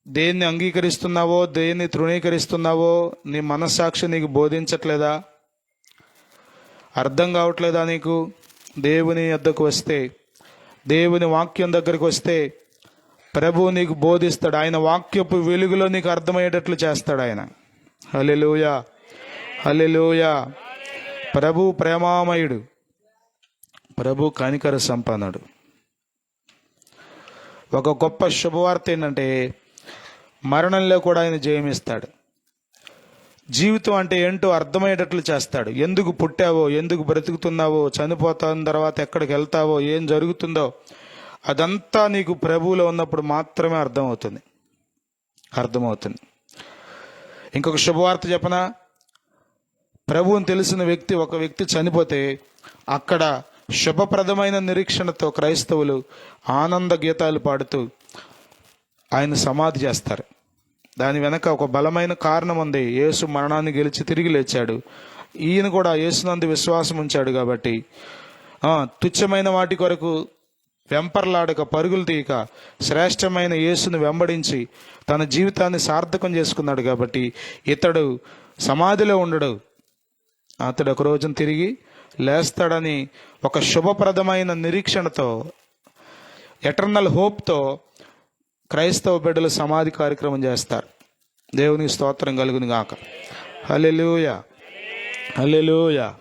దేన్ని అంగీకరిస్తున్నావో, దేన్ని తృణీకరిస్తున్నావో నీ మనస్సాక్షి నీకు బోధించట్లేదా? అర్థం కావట్లేదా నీకు? దేవుని యొద్దకు వస్తే, దేవుని వాక్యం దగ్గరికి వస్తే ప్రభువు నీకు బోధిస్తాడు. ఆయన వాక్యపు వెలుగులో నీకు అర్థమయ్యేటట్లు చేస్తాడు ఆయన. హల్లెలూయా, హల్లెలూయా. ప్రభు ప్రేమామయుడు, ప్రభు కనికర సంపన్నుడు. ఒక గొప్ప శుభవార్త ఏంటంటే మరణంలో కూడా ఆయన జయమిస్తాడు. జీవితం అంటే ఏంటో అర్థమయ్యేటట్లు చేస్తాడు. ఎందుకు పుట్టావో, ఎందుకు బ్రతుకుతున్నావో, చనిపోతాన తర్వాత ఎక్కడికి వెళ్తావో, ఏం జరుగుతుందో అదంతా నీకు ప్రభువులో ఉన్నప్పుడు మాత్రమే అర్థమవుతుంది. ఇంకొక శుభవార్త చెప్పనా? ప్రభువుని తెలిసిన వ్యక్తి, ఒక వ్యక్తి చనిపోతే అక్కడ శుభప్రదమైన నిరీక్షణతో క్రైస్తవులు ఆనంద గీతాలు పాడుతూ ఆయన సమాధి చేస్తారు. దాని వెనక ఒక బలమైన కారణం ఉంది. యేసు మరణాన్ని గెలిచి తిరిగి లేచాడు. ఈయన కూడా యేసునందు విశ్వాసం ఉంచాడు కాబట్టి తుచ్చమైన వాటి కొరకు వెంపర్లాడక, పరుగులు తీయక, శ్రేష్టమైన యేసును వెంబడించి తన జీవితాన్ని సార్థకం చేసుకున్నాడు కాబట్టి ఇతడు సమాధిలో ఉండడు, అతడు ఒక రోజున తిరిగి లేస్తాడని ఒక శుభప్రదమైన నిరీక్షణతో, ఎటర్నల్ హోప్తో క్రైస్తవ బిడ్డలు సమాధి కార్యక్రమం చేస్తారు. దేవునికి స్తోత్రం కలుగును గాక. హల్లెలూయా, హల్లెలూయా.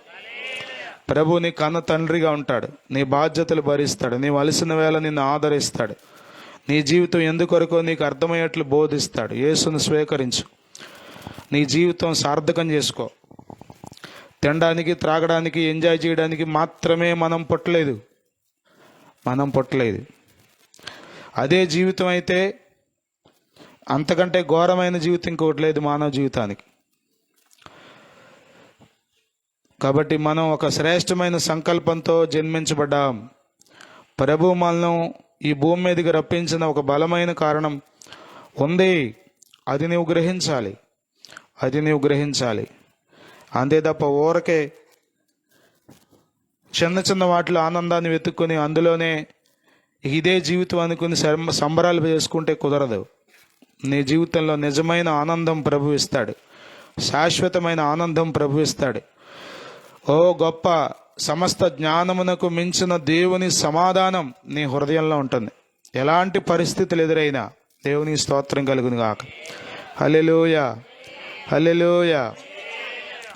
ప్రభు నీ కన్న తండ్రిగా ఉంటాడు. నీ బాధ్యతలు భరిస్తాడు. నీ వలసిన వేళ నిన్ను ఆదరిస్తాడు. నీ జీవితం ఎందుకొరకో నీకు అర్థమయ్యేట్లు బోధిస్తాడు. యేసును స్వీకరించు. నీ జీవితం సార్థకం చేసుకో. తినడానికి, త్రాగడానికి, ఎంజాయ్ చేయడానికి మాత్రమే మనం పుట్టలేదు. అదే జీవితం అయితే అంతకంటే ఘోరమైన జీవితం ఇంకోటి లేదు మానవ జీవితానికి. కాబట్టి మనం ఒక శ్రేష్టమైన సంకల్పంతో జన్మించబడ్డాం. ప్రభు మనల్ని ఈ భూమి మీదకి రప్పించిన ఒక బలమైన కారణం ఉంది. అది నీవు గ్రహించాలి. అంతే తప్ప ఊరకే చిన్న వాటిలో ఆనందాన్ని వెతుక్కొని అందులోనే ఇదే జీవితం అనుకుని సంబరాలు చేసుకుంటే కుదరదు. నీ జీవితంలో నిజమైన ఆనందం ప్రభు ఇస్తాడు. శాశ్వతమైన ఆనందం ప్రభు ఇస్తాడు. ఓ గొప్ప సమస్త జ్ఞానమునకు మించిన దేవుని సమాధానం నీ హృదయంలో ఉంటుంది. ఎలాంటి పరిస్థితులు ఎదురైనా దేవుని స్తోత్రం కలుగును గాక. హల్లెలూయా, హల్లెలూయా.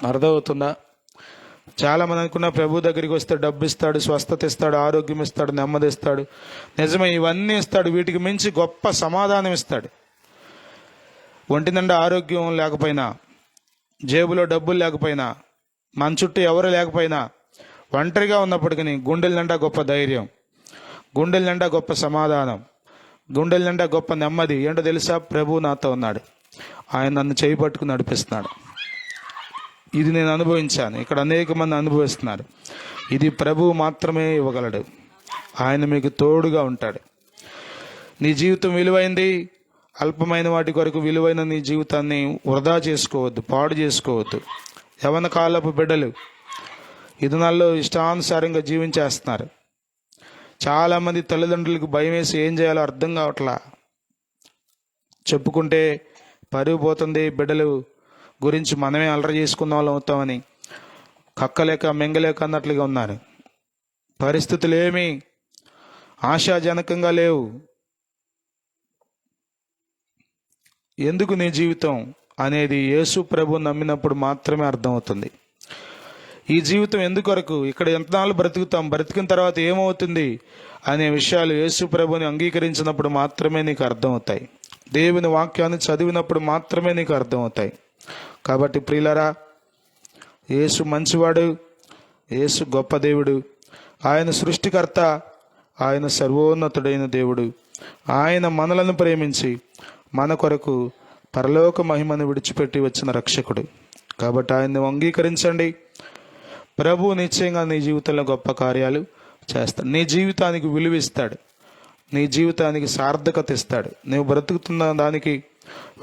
అర్థమవుతుందా? చాలామంది అనుకున్న ప్రభు దగ్గరికి వస్తే డబ్బు ఇస్తాడు, స్వస్థత ఇస్తాడు, ఆరోగ్యం ఇస్తాడు, నెమ్మది ఇస్తాడు. నిజమే, ఇవన్నీ ఇస్తాడు. వీటికి మించి గొప్ప సమాధానం ఇస్తాడు. ఒంటి నిండా ఆరోగ్యం లేకపోయినా, జేబులో డబ్బులు లేకపోయినా, మన చుట్టూ ఎవరు లేకపోయినా, ఒంటరిగా ఉన్నప్పటికీ గుండెల నిండా గొప్ప ధైర్యం, గుండెల నిండా గొప్ప సమాధానం, గుండెల నిండా గొప్ప నెమ్మది. ఏంటో తెలుసా? ప్రభు నాతో ఉన్నాడు. ఆయన నన్ను చేయి పట్టుకుని నడిపిస్తున్నాడు. ఇది నేను అనుభవించాను. ఇక్కడ అనేక మంది అనుభవిస్తున్నారు. ఇది ప్రభువు మాత్రమే ఇవ్వగలడు. ఆయన మీకు తోడుగా ఉంటాడు. నీ జీవితం విలువైంది. అల్పమైన వాటి కొరకు విలువైన నీ జీవితాన్ని వృధా చేసుకోవద్దు, పాడు చేసుకోవద్దు. యవన కాలపు బిడ్డలు ఈ దినాల్లో ఇష్టానుసారంగా జీవించేస్తున్నారు. చాలామంది తల్లిదండ్రులకు భయం వేసి ఏం చేయాలో అర్థం కావట్లా. చెప్పుకుంటే పరువు పోతుంది, బిడ్డలు గురించి మనమే అలర చేసుకున్న వాళ్ళం అవుతామని కక్కలేక మెంగలేక అన్నట్లుగా ఉన్నారు. పరిస్థితులు ఏమీ ఆశాజనకంగా లేవు. ఎందుకు నీ జీవితం అనేది యేసు ప్రభు నమ్మినప్పుడు మాత్రమే అర్థమవుతుంది. ఈ జీవితం ఎందుకొరకు, ఇక్కడ ఎంతనాళ్ళు బ్రతుకుతాం, బ్రతికిన తర్వాత ఏమవుతుంది అనే విషయాలు యేసు ప్రభుని అంగీకరించినప్పుడు మాత్రమే నీకు అర్థమవుతాయి. దేవుని వాక్యాన్ని చదివినప్పుడు మాత్రమే నీకు అర్థమవుతాయి. కాబట్టి ప్రియులారా, యేసు మంచివాడు, యేసు గొప్ప దేవుడు, ఆయన సృష్టికర్త, ఆయన సర్వోన్నతుడైన దేవుడు. ఆయన మనలను ప్రేమించి మన కొరకు పరలోక మహిమను విడిచిపెట్టి వచ్చిన రక్షకుడు. కాబట్టి ఆయన్ని అంగీకరించండి. ప్రభు నిశ్చయంగా నీ జీవితంలో గొప్ప కార్యాలు చేస్తాడు. నీ జీవితానికి విలువిస్తాడు. నీ జీవితానికి సార్థకత ఇస్తాడు. నువ్వు బ్రతుకుతున్న దానికి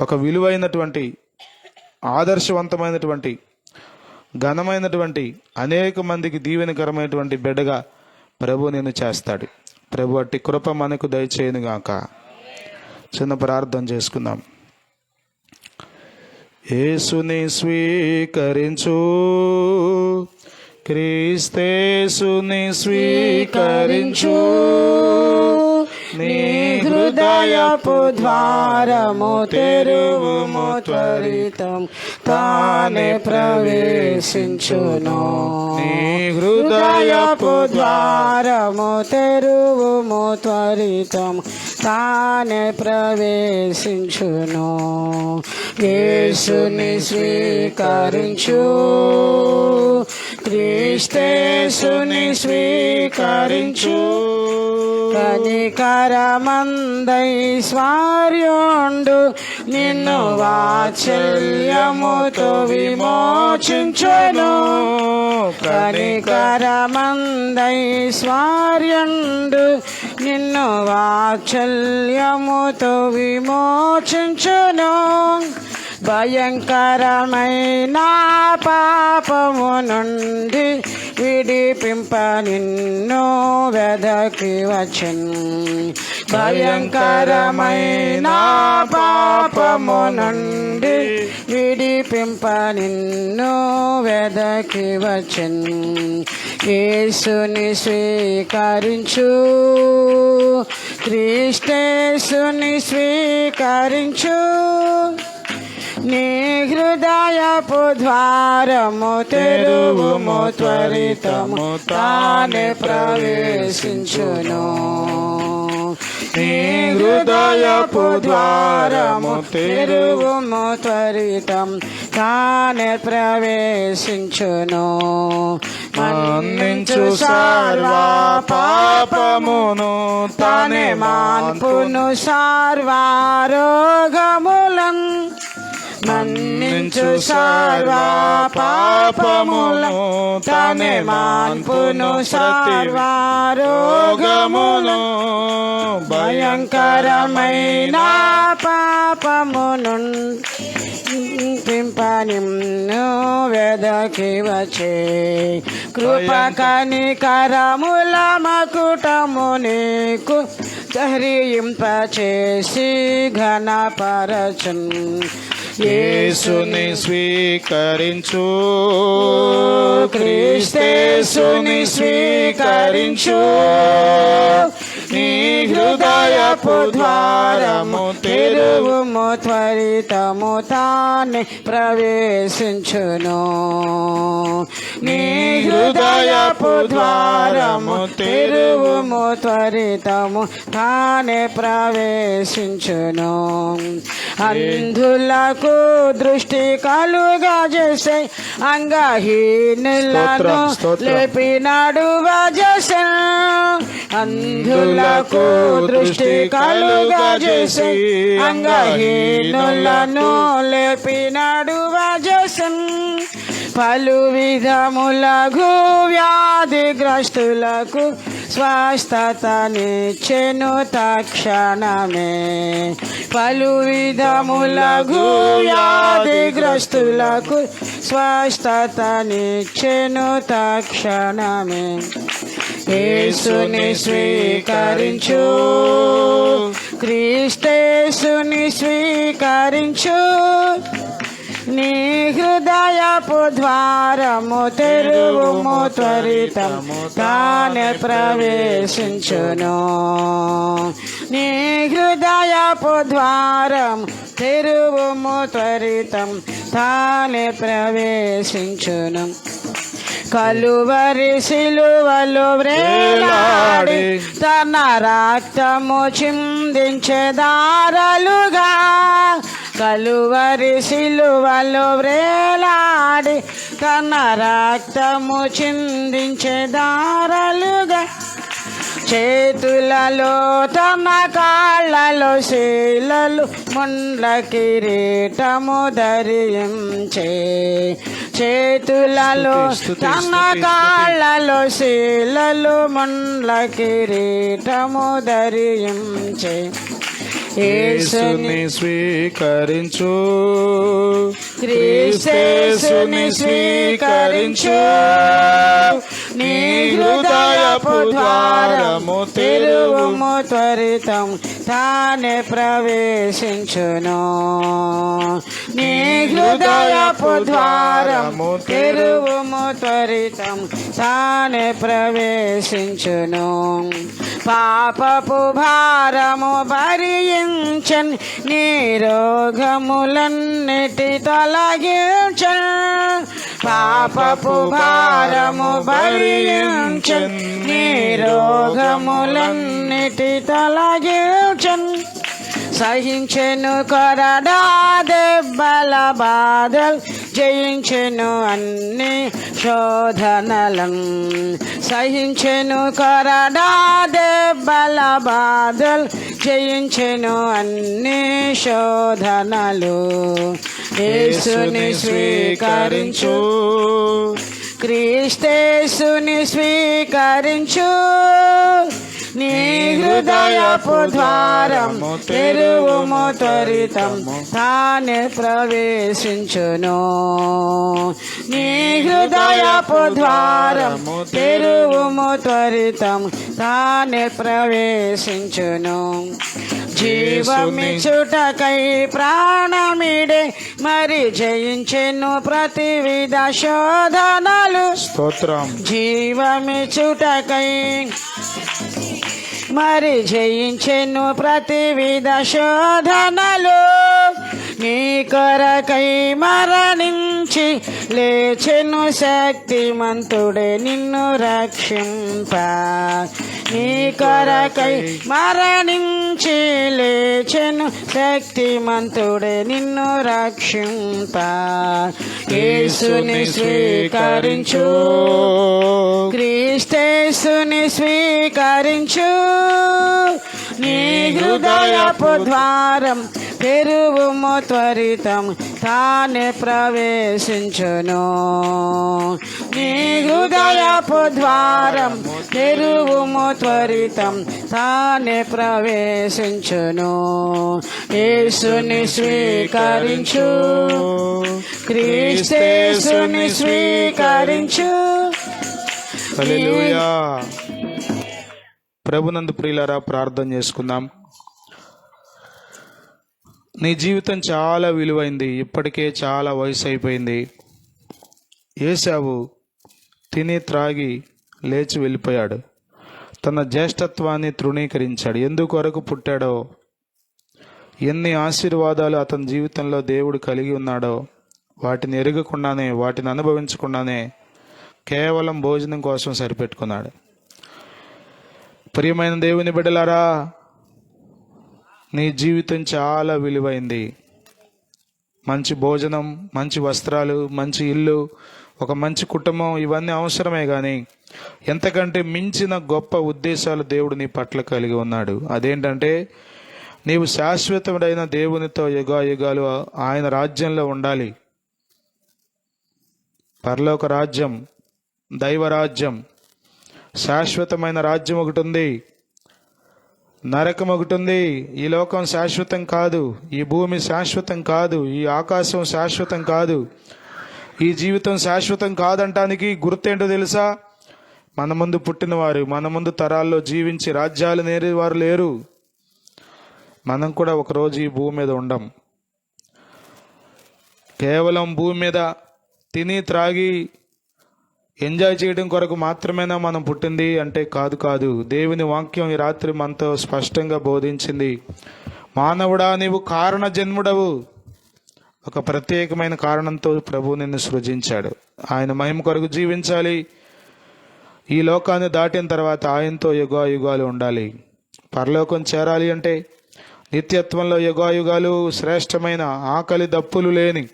ఒక విలువైనటువంటి, ఆదర్శవంతమైనటువంటి ఘనమైనటువంటి అనేక మందికి దీవెనకరమైనటువంటి బిడ్డగా ప్రభు నిన్ను చేస్తాడు. ప్రభు అట్టి కృప మనకు దయచేయునుగాక. చిన్న ప్రార్థన చేసుకుందాం. యేసుని స్వీకరించు, క్రీస్తేసుని స్వీకరించు, నీ హృదయపు ద్వారము తెరువుము, త్వరితం తానే ప్రవేశించును. నీ హృదయపు ద్వారము తెరువుము, త్వరితం తానే ప్రవేశించును. యేసుని స్వీకరించు, క్రీస్తేసుని స్వీకరించు, కనికరమందైశ్వర్యుండు నిన్ను వాత్సల్యముతో విమోచించును. కనికరమందైశ్వర్యుండు నిన్ను వాత్సల్యముతో విమోచించును. భయంకరమైన పాపము నుండి విడిపింప నిన్ను వెదకి వచ్చెను. భయంకరమైన పాపము నుండి విడిపింప నిన్ను వెదకి వచ్చెను. యేసుని స్వీకరించు, క్రీస్తేసుని స్వీకరించు, నీ హృదయపు ద్వారము తెరువుము, త్వరితము తానే ప్రవేశించును. నీ హృదయపు ద్వారము తెరువుము, త్వరితం తానే ప్రవేశించును. మన్నించు సర్వ పాపమును తానే మాన్పును, సర్వారోగములను మన్నించు సర్వ పాపములను తానే మాన్పును, సర్వారోగములను. భయంకరమైన పాపమును నిన్ను వెదకి వచ్చే. కృప కనికరముల మకుటము నీకు ధరింపచేసి ఘనపరచున్. యేసుని స్వీకరించు, క్రీస్తేసుని స్వీకరించు, నీ హృదయపు ద్వారము తెరువుము, త్వరితము తానే ప్రవేశించును. నీ హృదయపు ద్వారము తెరువుము, త్వరితము తానే ప్రవేశించును. అంధులకు దృష్టి కలుగా చేసే, అంగహీనులను లేపినాడు వజసే. అంధులకు దృష్టి కలుగా చేసే, అంగహీనులను లేపినాడు వజసే. పలు విధములగు వ్యాధిగ్రస్తులకు స్వస్థతనిచ్చెను తక్షణమే. పలు విధములగు వ్యాధిగ్రస్తులకు స్వస్థతనిచ్చెను తక్షణమే. యేసుని స్వీకరించు, క్రీస్తేసుని స్వీకరించు, నీ హృదయపు ద్వారము తెరువుము, త్వరితము తానే ప్రవేశించును. నీ హృదయపు ద్వారము తెరువుము, త్వరితం తానే ప్రవేశించును. కలువరి సిలువలు వ్రేలాడి తన రక్తము చిందించెదారలుగా. కలువరి సిలువలు వ్రేలాడి తన రక్తము చిందించెదారలుగా. చేతులలో తన కాళ్ళలో శీలలు ముండ్ల కిరీటము ధరించే. చేతులలో తన కాళ్ళలో శీలలు ముండ్ల కిరీటము ధరించే. యేసుని స్వీకరించు, క్రీస్తేసుని స్వీకరించు, నీ హృదయపు ద్వారము తెరువుము, త్వరితం తానే ప్రవేశించును. నీ హృదయపు ద్వారము తెరువుము, త్వరితం తానే ప్రవేశించును. పాపపు భారము భరించన్, నీ రోగములన్నిటి తొలగించన్. పాపపు భారము భరించన్, నీ రోగములన్నిటి తొలగించన్. సహించెను కొరడా దెబ్బల బాధల్, జయించెను అన్ని శోధనలను. సహించెను కొరడా దెబ్బల బాధల్, జయించెను అన్ని శోధనలు. యేసుని స్వీకరించు, క్రీస్తేసుని స్వీకరించు, నీ హృదయపు ద్వారము తెరువుము, త్వరితం తానే ప్రవేశించును. నీ హృదయపు ద్వారము తెరువుము, త్వరితం తానే ప్రవేశించును. జీవమిచ్చుటకై ప్రాణమిడే, మరి జయించెను ప్రతివిధ శోధనలు. స్తోత్రం. జీవమిచ్చుటకై మరి జయించెను ప్రతివిధ శోధనలు. నీ కొరకై మరణించి లేచెను శక్తిమంతుడే నిన్ను రక్షింప. నీ కొరకై మరణించి లేచెను శక్తిమంతుడే నిన్ను రక్షింప. యేసుని స్వీకరించు, క్రీస్తేసుని స్వీకరించు, నీ హృదయపు ద్వారం తెరువుము, త్వరితం తానే ప్రవేశించును. నీ హృదయపు ద్వారం తెరువుము, త్వరితం తానే ప్రవేశించును. యేసుని స్వీకరించు, క్రీస్తేసుని స్వీకరించు. హల్లెలూయా. ప్రభునందు ప్రియులారా, ప్రార్థన చేసుకుందాం. నీ జీవితం చాలా విలువైంది. ఇప్పటికే చాలా వయసు అయిపోయింది. ఏశావు తిని త్రాగి లేచి వెళ్ళిపోయాడు. తన జ్యేష్ఠత్వాన్ని తృణీకరించాడు. ఎందుకొరకు పుట్టాడో, ఎన్ని ఆశీర్వాదాలు అతని జీవితంలో దేవుడు కలిగి ఉన్నాడో వాటిని ఎరగకుండానే, వాటిని అనుభవించకుండానే కేవలం భోజనం కోసం సరిపెట్టుకున్నాడు. ప్రియమైన దేవుని బిడ్డలారా, నీ జీవితం చాలా విలువైంది. మంచి భోజనం, మంచి వస్త్రాలు, మంచి ఇల్లు, ఒక మంచి కుటుంబం, ఇవన్నీ అవసరమే. కానీ ఎంతకంటే మించిన గొప్ప ఉద్దేశాలు దేవుడు నీ పట్ల కలిగి ఉన్నాడు. అదేంటంటే, నీవు శాశ్వతమైన దేవునితో యుగాయుగాలు ఆయన రాజ్యంలో ఉండాలి. పరలోక రాజ్యం, దైవరాజ్యం, శాశ్వతమైన రాజ్యం ఒకటి ఉంది, నరకం ఒకటి ఉంది. ఈ లోకం శాశ్వతం కాదు, ఈ భూమి శాశ్వతం కాదు, ఈ ఆకాశం శాశ్వతం కాదు, ఈ జీవితం శాశ్వతం కాదంటానికి గుర్తేంటో తెలుసా? మన ముందు పుట్టినవారు, మన ముందు తరాల్లో జీవించి రాజ్యాలు నేరేవారు లేరు. మనం కూడా ఒకరోజు ఈ భూమి మీద ఉండం. కేవలం భూమి మీద తిని త్రాగి ఎంజాయ్ చేయడం కొరకు మాత్రమేనా మనం పుట్టింది అంటే కాదు. దేవుని వాక్యం ఈ రాత్రి మనతో స్పష్టంగా బోధించింది. మానవుడా, నీవు కారణ జన్ముడవు. ఒక ప్రత్యేకమైన కారణంతో ప్రభు నిన్ను సృజించాడు. ఆయన మహిమ కొరకు జీవించాలి. ఈ లోకాన్ని దాటిన తర్వాత ఆయనతో యుగాయుగాలు ఉండాలి. పరలోకం చేరాలి అంటే నిత్యత్వంలో యుగాయుగాలు శ్రేష్టమైన, ఆకలి దప్పులు లేని,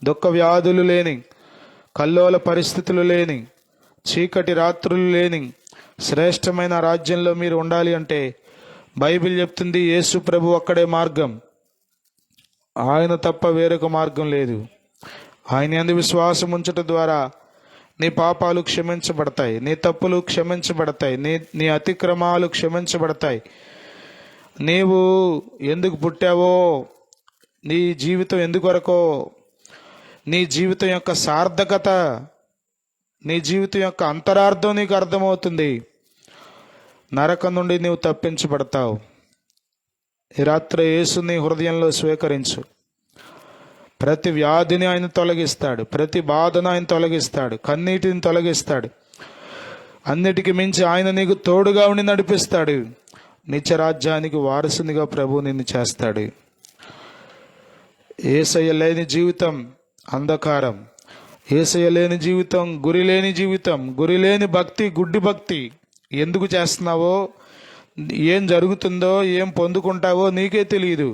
దుఃఖ వ్యాధులు లేని, కల్లోల పరిస్థితులు లేని, చీకటి రాత్రులు లేని శ్రేష్టమైన రాజ్యంలో మీరు ఉండాలి అంటే బైబిల్ చెప్తుంది, యేసు ప్రభు ఒక్కడే మార్గం. ఆయన తప్ప వేరొక మార్గం లేదు. ఆయన యందు విశ్వాసం ఉంచటం ద్వారా నీ పాపాలు క్షమించబడతాయి, నీ తప్పులు క్షమించబడతాయి, నీ అతిక్రమాలు క్షమించబడతాయి. నీవు ఎందుకు పుట్టావో, నీ జీవితం ఎందుకొరకో, నీ జీవితం యొక్క సార్థకత, నీ జీవితం యొక్క అంతరార్థం నీకు అర్థమవుతుంది. నరకం నుండి నీవు తప్పించబడతావు. ఈ రాత్రి యేసుని హృదయంలో స్వీకరించు. ప్రతి వ్యాధిని ఆయన తొలగిస్తాడు, ప్రతి బాధను ఆయన తొలగిస్తాడు, కన్నీటిని తొలగిస్తాడు. అన్నిటికీ మించి ఆయన నీకు తోడుగా ఉండి నడిపిస్తాడు. నిత్యరాజ్యానికి వారసునిగా ప్రభు నిన్ను చేస్తాడు. యేసయ్య లేని జీవితం అంధకారం, యేసయ్య లేని జీవితం గురి లేని జీవితం, గురి లేని భక్తి గుడ్డి భక్తి. ఎందుకు చేస్తున్నావో, ఏం జరుగుతుందో, ఏం పొందుకుంటావో నీకే తెలియదు.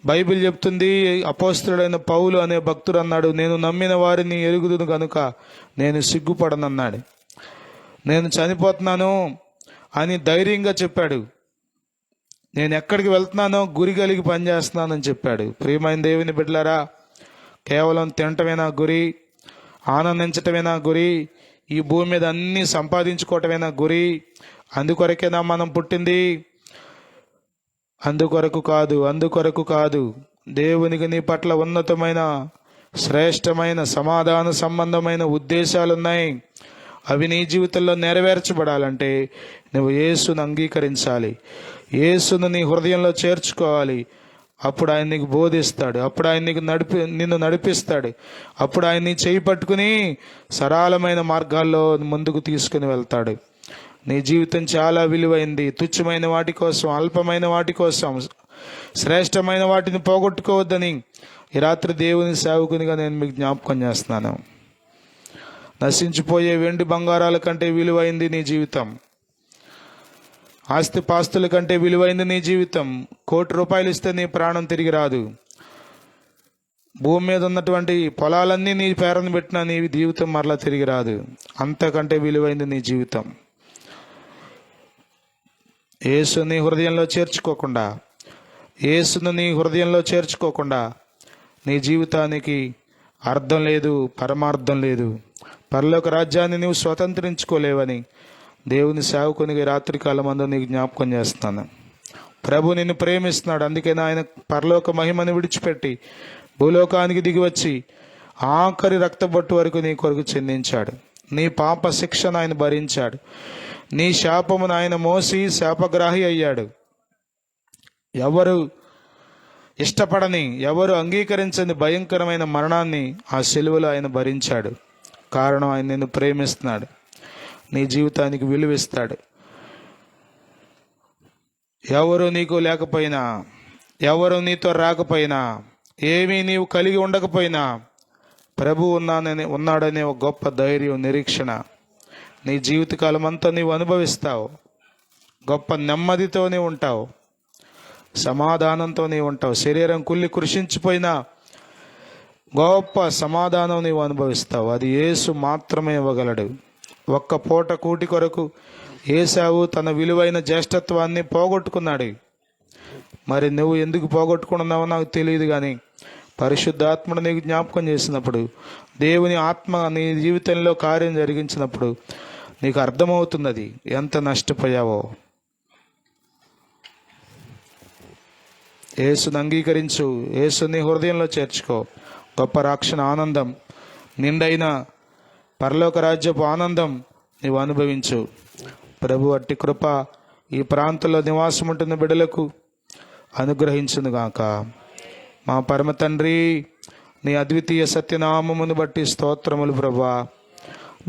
బైబిల్ చెప్తుంది, అపోస్తలుడైన పౌలు అనే భక్తుడు అన్నాడు, నేను నమ్మిన వారిని ఎరుగుదును కనుక నేను సిగ్గుపడనన్నాడు. నేను చనిపోతున్నాను అని ధైర్యంగా చెప్పాడు. నేను ఎక్కడికి వెళ్తున్నానో గురి కలిగి పనిచేస్తున్నానని చెప్పాడు. ప్రియమైన దేవుని బిడ్డలారా, కేవలం తినటమేనా గురి? ఆనందించటమేనా గురి? ఈ భూమి మీద అన్నీ సంపాదించుకోవటమేనా గురి? అందుకొరకేనా మనం పుట్టింది? అందుకొరకు కాదు, అందుకొరకు కాదు. దేవునికి నీ పట్ల ఉన్నతమైన, శ్రేష్టమైన, సమాధాన సంబంధమైన ఉద్దేశాలున్నాయి. అవి నీ జీవితంలో నెరవేర్చబడాలంటే నువ్వు యేసును అంగీకరించాలి, యేసును నీ హృదయంలో చేర్చుకోవాలి. అప్పుడు ఆయన నీకు బోధిస్తాడు, అప్పుడు ఆయన నీకు నిన్ను నడిపిస్తాడు, అప్పుడు ఆయన నీ చేయి పట్టుకుని సరళమైన మార్గాల్లో ముందుకు తీసుకుని వెళ్తాడు. నీ జీవితం చాలా విలువైంది. తుచ్చమైన వాటి కోసం, అల్పమైన వాటి కోసం, శ్రేష్టమైన వాటిని పోగొట్టుకోవద్దని ఈ రాత్రి దేవుని సేవకునిగా నేను మీకు జ్ఞాపకం చేస్తున్నాను. నశించిపోయే వెండి బంగారాల కంటే విలువైంది నీ జీవితం. ఆస్తి పాస్తుల కంటే విలువైంది నీ జీవితం. ₹1,00,00,000 ఇస్తే నీ ప్రాణం తిరిగి రాదు. భూమి మీద ఉన్నటువంటి పొలాలన్నీ నీ పేరును పెట్టినా నీ జీవితం మరలా తిరిగి రాదు. అంతకంటే విలువైంది నీ జీవితం. యేసుని హృదయంలో చేర్చుకోకుండా, యేసును నీ హృదయంలో చేర్చుకోకుండా నీ జీవితానికి అర్థం లేదు, పరమార్థం లేదు. పరలోక రాజ్యాన్ని నీవు స్వతంత్రించుకోలేవని దేవుని సేవకునికి రాత్రికాలం అందు నీకు జ్ఞాపకం చేస్తున్నాను. ప్రభు నిన్ను ప్రేమిస్తున్నాడు. అందుకని ఆయన పరలోక మహిమను విడిచిపెట్టి భూలోకానికి దిగివచ్చి ఆఖరి రక్తబొట్టు వరకు నీ కొరకు చెందించాడు. నీ పాప శిక్షను ఆయన భరించాడు. నీ శాపమును ఆయన మోసి శాపగ్రాహి అయ్యాడు. ఎవరు ఇష్టపడని, ఎవరు అంగీకరించని భయంకరమైన మరణాన్ని ఆ సిలువలో ఆయన భరించాడు. కారణం, ఆయన నిన్ను ప్రేమిస్తున్నాడు, నీ జీవితానికి విలువిస్తాడు. ఎవరు నీకు లేకపోయినా, ఎవరు నీతో రాకపోయినా, ఏమీ నీవు కలిగి ఉండకపోయినా ప్రభు ఉన్నాడనే ఒక గొప్ప ధైర్యం, నిరీక్షణ నీ జీవితకాలం అంతా నీవు అనుభవిస్తావు. గొప్ప నెమ్మదితో నీవు ఉంటావు, సమాధానంతో నీవు ఉంటావు. శరీరం కుళ్ళి కృషించిపోయినా గొప్ప సమాధానం నీవు అనుభవిస్తావు. అది యేసు మాత్రమే ఇవ్వగలడు. ఒక్క పూట కూటి కొరకు ఏశావు తన విలువైన జ్యేష్ఠత్వాన్ని పోగొట్టుకున్నాడు. మరి నువ్వు ఎందుకు పోగొట్టుకున్నావో నాకు తెలియదు, కానీ పరిశుద్ధాత్మను నీకు జ్ఞాపకం చేసినప్పుడు, దేవుని ఆత్మ నీ జీవితంలో కార్యం జరిగించినప్పుడు నీకు అర్థమవుతున్నది ఎంత నష్టపోయావో. యేసుని అంగీకరించు, యేసుని హృదయంలో చేర్చుకో. గొప్ప రక్షణ ఆనందం, నిండైన పరలోక రాజ్యపు ఆనందం నీవు అనుభవించు. ప్రభు అట్టి కృప ఈ ప్రాంతంలో నివాసం ఉంటున్న బిడ్డలకు అనుగ్రహించునుగాక. మా పరమ తండ్రి, నీ అద్వితీయ సత్యనామమును బట్టి స్తోత్రములు ప్రభువా.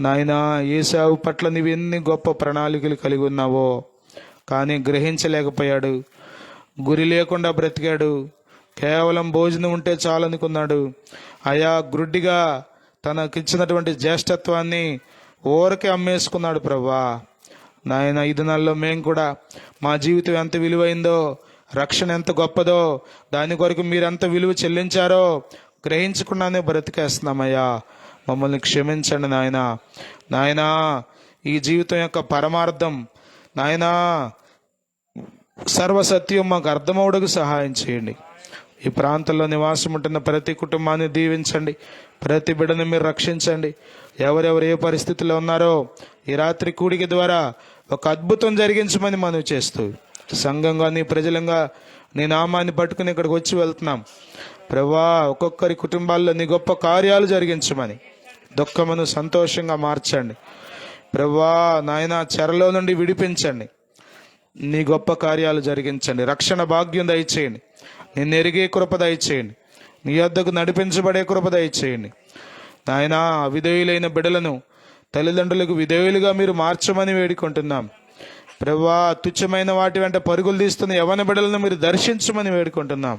నాయనా, ఏశావు పట్ల నీవెన్ని గొప్ప ప్రణాళికలు కలిగి ఉన్నావో, కానీ గ్రహించలేకపోయాడు. గురి లేకుండా బ్రతికాడు. కేవలం భోజనం ఉంటే చాలనుకున్నాడు. అయా గ్రుడ్డిగా తనకిచ్చినటువంటి జ్యేష్ఠత్వాన్ని ఊరకే అమ్మేసుకున్నాడు ప్రభువా. నాయన, ఈ దినాల్లో మేము కూడా మా జీవితం ఎంత విలువైందో, రక్షణ ఎంత గొప్పదో, దాని కొరకు మీరు ఎంత విలువ చెల్లించారో గ్రహించకుండానే బ్రతికేస్తున్నామయ్యా. మమ్మల్ని క్షమించండి నాయనా. నాయనా, ఈ జీవితం యొక్క పరమార్థం నాయనా, సర్వసత్యం మాకు అర్థమవుటకు సహాయం చేయండి. ఈ ప్రాంతంలో నివాసం ఉంటున్న ప్రతి కుటుంబాన్ని దీవించండి. ప్రతి బిడ్డను మీరు రక్షించండి. ఎవరెవరు ఏ పరిస్థితిలో ఉన్నారో ఈ రాత్రి కూడిక ద్వారా ఒక అద్భుతం జరిగించమని మనవి చేస్తూ సంఘంగా నీ ప్రజలంగా నీ నామాన్ని పట్టుకుని ఇక్కడికి వచ్చి వెళ్తున్నాం ప్రభువా. ఒక్కొక్కరి కుటుంబాల్లో నీ గొప్ప కార్యాలు జరిగించమని, దుఃఖమును సంతోషంగా మార్చండి ప్రభువా. నాయన చెరలో నుండి విడిపించండి, నీ గొప్ప కార్యాలు జరిగించండి, రక్షణ భాగ్యం దయచేయండి, నిన్ను ఎరిగే కృప దయచేయండి, నీ యొద్దకు నడిపించబడే కృప దయచేయండి నాయన. అవిధేయులైన బిడ్డలను తల్లిదండ్రులకు విధేయులుగా మీరు మార్చమని వేడుకుంటున్నాం ప్రభువా. తుచ్చమైన వాటి వెంట పరుగులు తీస్తున్న యవ్వన బిడ్డలను మీరు దర్శించమని వేడుకుంటున్నాం.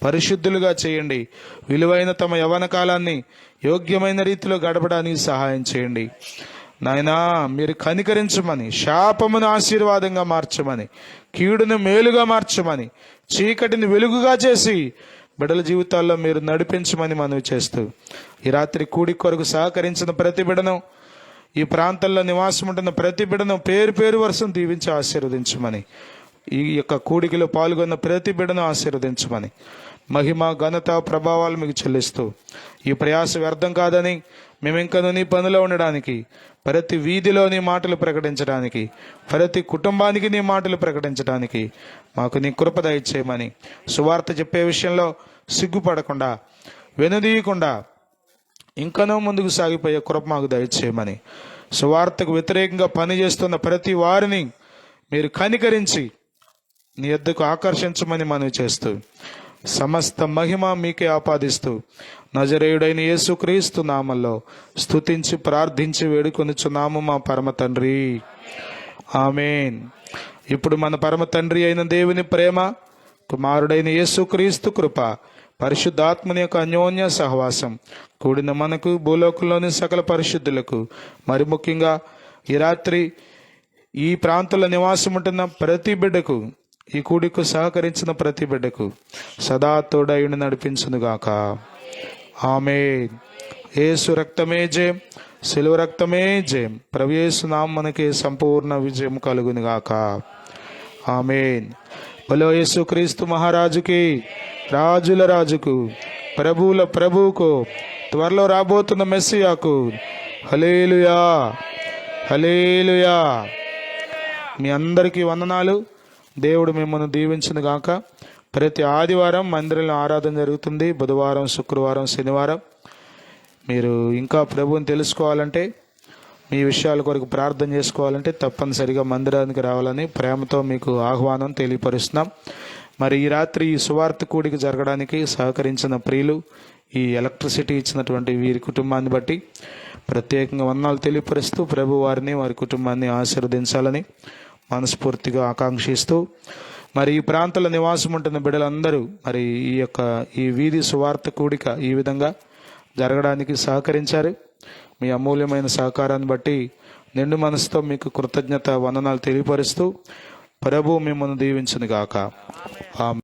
పరిశుద్ధులుగా చేయండి, విలువైన తమ యవ్వన కాలాన్ని యోగ్యమైన రీతిలో గడపడానికి సహాయం చేయండి నాయనా. మీరు కనికరించమని, శాపమును ఆశీర్వాదంగా మార్చమని, కీడును మేలుగా మార్చమని, చీకటిని వెలుగుగా చేసి బిడ్డల జీవితాల్లో మీరు నడిపించమని మనవి చేస్తూ, ఈ రాత్రి కూడి కొరకు సహకరించిన ప్రతి బిడ్డను, ఈ ప్రాంతంలో నివాసం ఉంటున్న ప్రతి బిడ్డను పేరు పేరు వరుసను దీవించి ఆశీర్వదించమని, ఈ యొక్క కూడికలో పాల్గొన్న ప్రతి బిడ్డను ఆశీర్వదించమని, మహిమ ఘనత ప్రభావాలు మీకు చెల్లిస్తూ, ఈ ప్రయాస వ్యర్థం కాదని మేమింకను నీ పనిలో ఉండడానికి, ప్రతి వీధిలో నీ మాటలు ప్రకటించడానికి, ప్రతి కుటుంబానికి నీ మాటలు ప్రకటించడానికి మాకు నీ కృప దయచేయమని, సువార్త చెప్పే విషయంలో సిగ్గుపడకుండా, వెనుదీయకుండా ఇంకనూ ముందుకు సాగిపోయే కృప మాకు దయచేయమని, సువార్తకు వ్యతిరేకంగా పనిచేస్తున్న ప్రతి వారిని మీరు కనికరించి నీ యొద్దకు ఆకర్షించమని మనవి చేస్తూ, సమస్త మహిమ మీకే ఆపాదిస్తూ, నజరేయుడైన యేసుక్రీస్తు నామల్లో స్తుతించి ప్రార్థించి వేడుకొనుచున్నాము మా పరమ తండ్రి, ఆమేన్. ఇప్పుడు మన పరమ తండ్రి అయిన దేవుని ప్రేమ, కుమారుడైన యేసుక్రీస్తు కృప, పరిశుద్ధాత్మని యొక్క అన్యోన్య సహవాసం కూడిన మనకు, భూలోకంలోని సకల పరిశుద్ధులకు, మరి ముఖ్యంగా ఈ రాత్రి ఈ ప్రాంతంలో నివాసం ఉంటున్న ప్రతి బిడ్డకు, ఈ కూడికు సహకరించిన ప్రతి బిడ్డకు సదా తోడయుని నడిపించునుగాక, ఆమేన్. యేసు రక్తమే జయం, శిలువ రక్తమే జయం. ప్రభు యేసు నామమున మనకి సంపూర్ణ విజయం కలుగునుగాక, ఆమేన్. బలో యేసుక్రీస్తు మహారాజుకి, రాజుల రాజుకు, ప్రభువుల ప్రభువుకు, త్వరలో రాబోతున్న మెస్సియాకు హల్లెలూయా, హల్లెలూయా. మీ అందరికీ వందనాలు. దేవుడు మిమ్మల్ని దీవించును గాక. ప్రతి ఆదివారం మందిరంలో ఆరాధన జరుగుతుంది. బుధవారం, శుక్రవారం, శనివారం. మీరు ఇంకా ప్రభువుని తెలుసుకోవాలంటే, మీ విషయాల కొరకు ప్రార్థన చేసుకోవాలంటే తప్పనిసరిగా మందిరానికి రావాలని ప్రేమతో మీకు ఆహ్వానం తెలియపరుస్తున్నాం. మరి ఈ రాత్రి ఈ సువార్త కూడికి జరగడానికి సహకరించిన ప్రియులు, ఈ ఎలక్ట్రిసిటీ ఇచ్చినటువంటి వీరి కుటుంబాన్ని బట్టి ప్రత్యేకంగా వందనాలు తెలియపరుస్తూ, ప్రభు వారిని వారి కుటుంబాన్ని ఆశీర్వదించాలని మనస్ఫూర్తిగా ఆకాంక్షిస్తూ, మరి ఈ ప్రాంతంలో నివాసం ఉంటున్న బిడ్డలందరూ మరి ఈ వీధి సువార్త కూడిక ఈ విధంగా జరగడానికి సహకరించారు. మీ అమూల్యమైన సహకారాన్ని బట్టి నిండు మనసుతో మీకు కృతజ్ఞత వందనాలు తెలియపరుస్తూ, ప్రభు మిమ్మల్ని దీవించును గాక, ఆమేన్.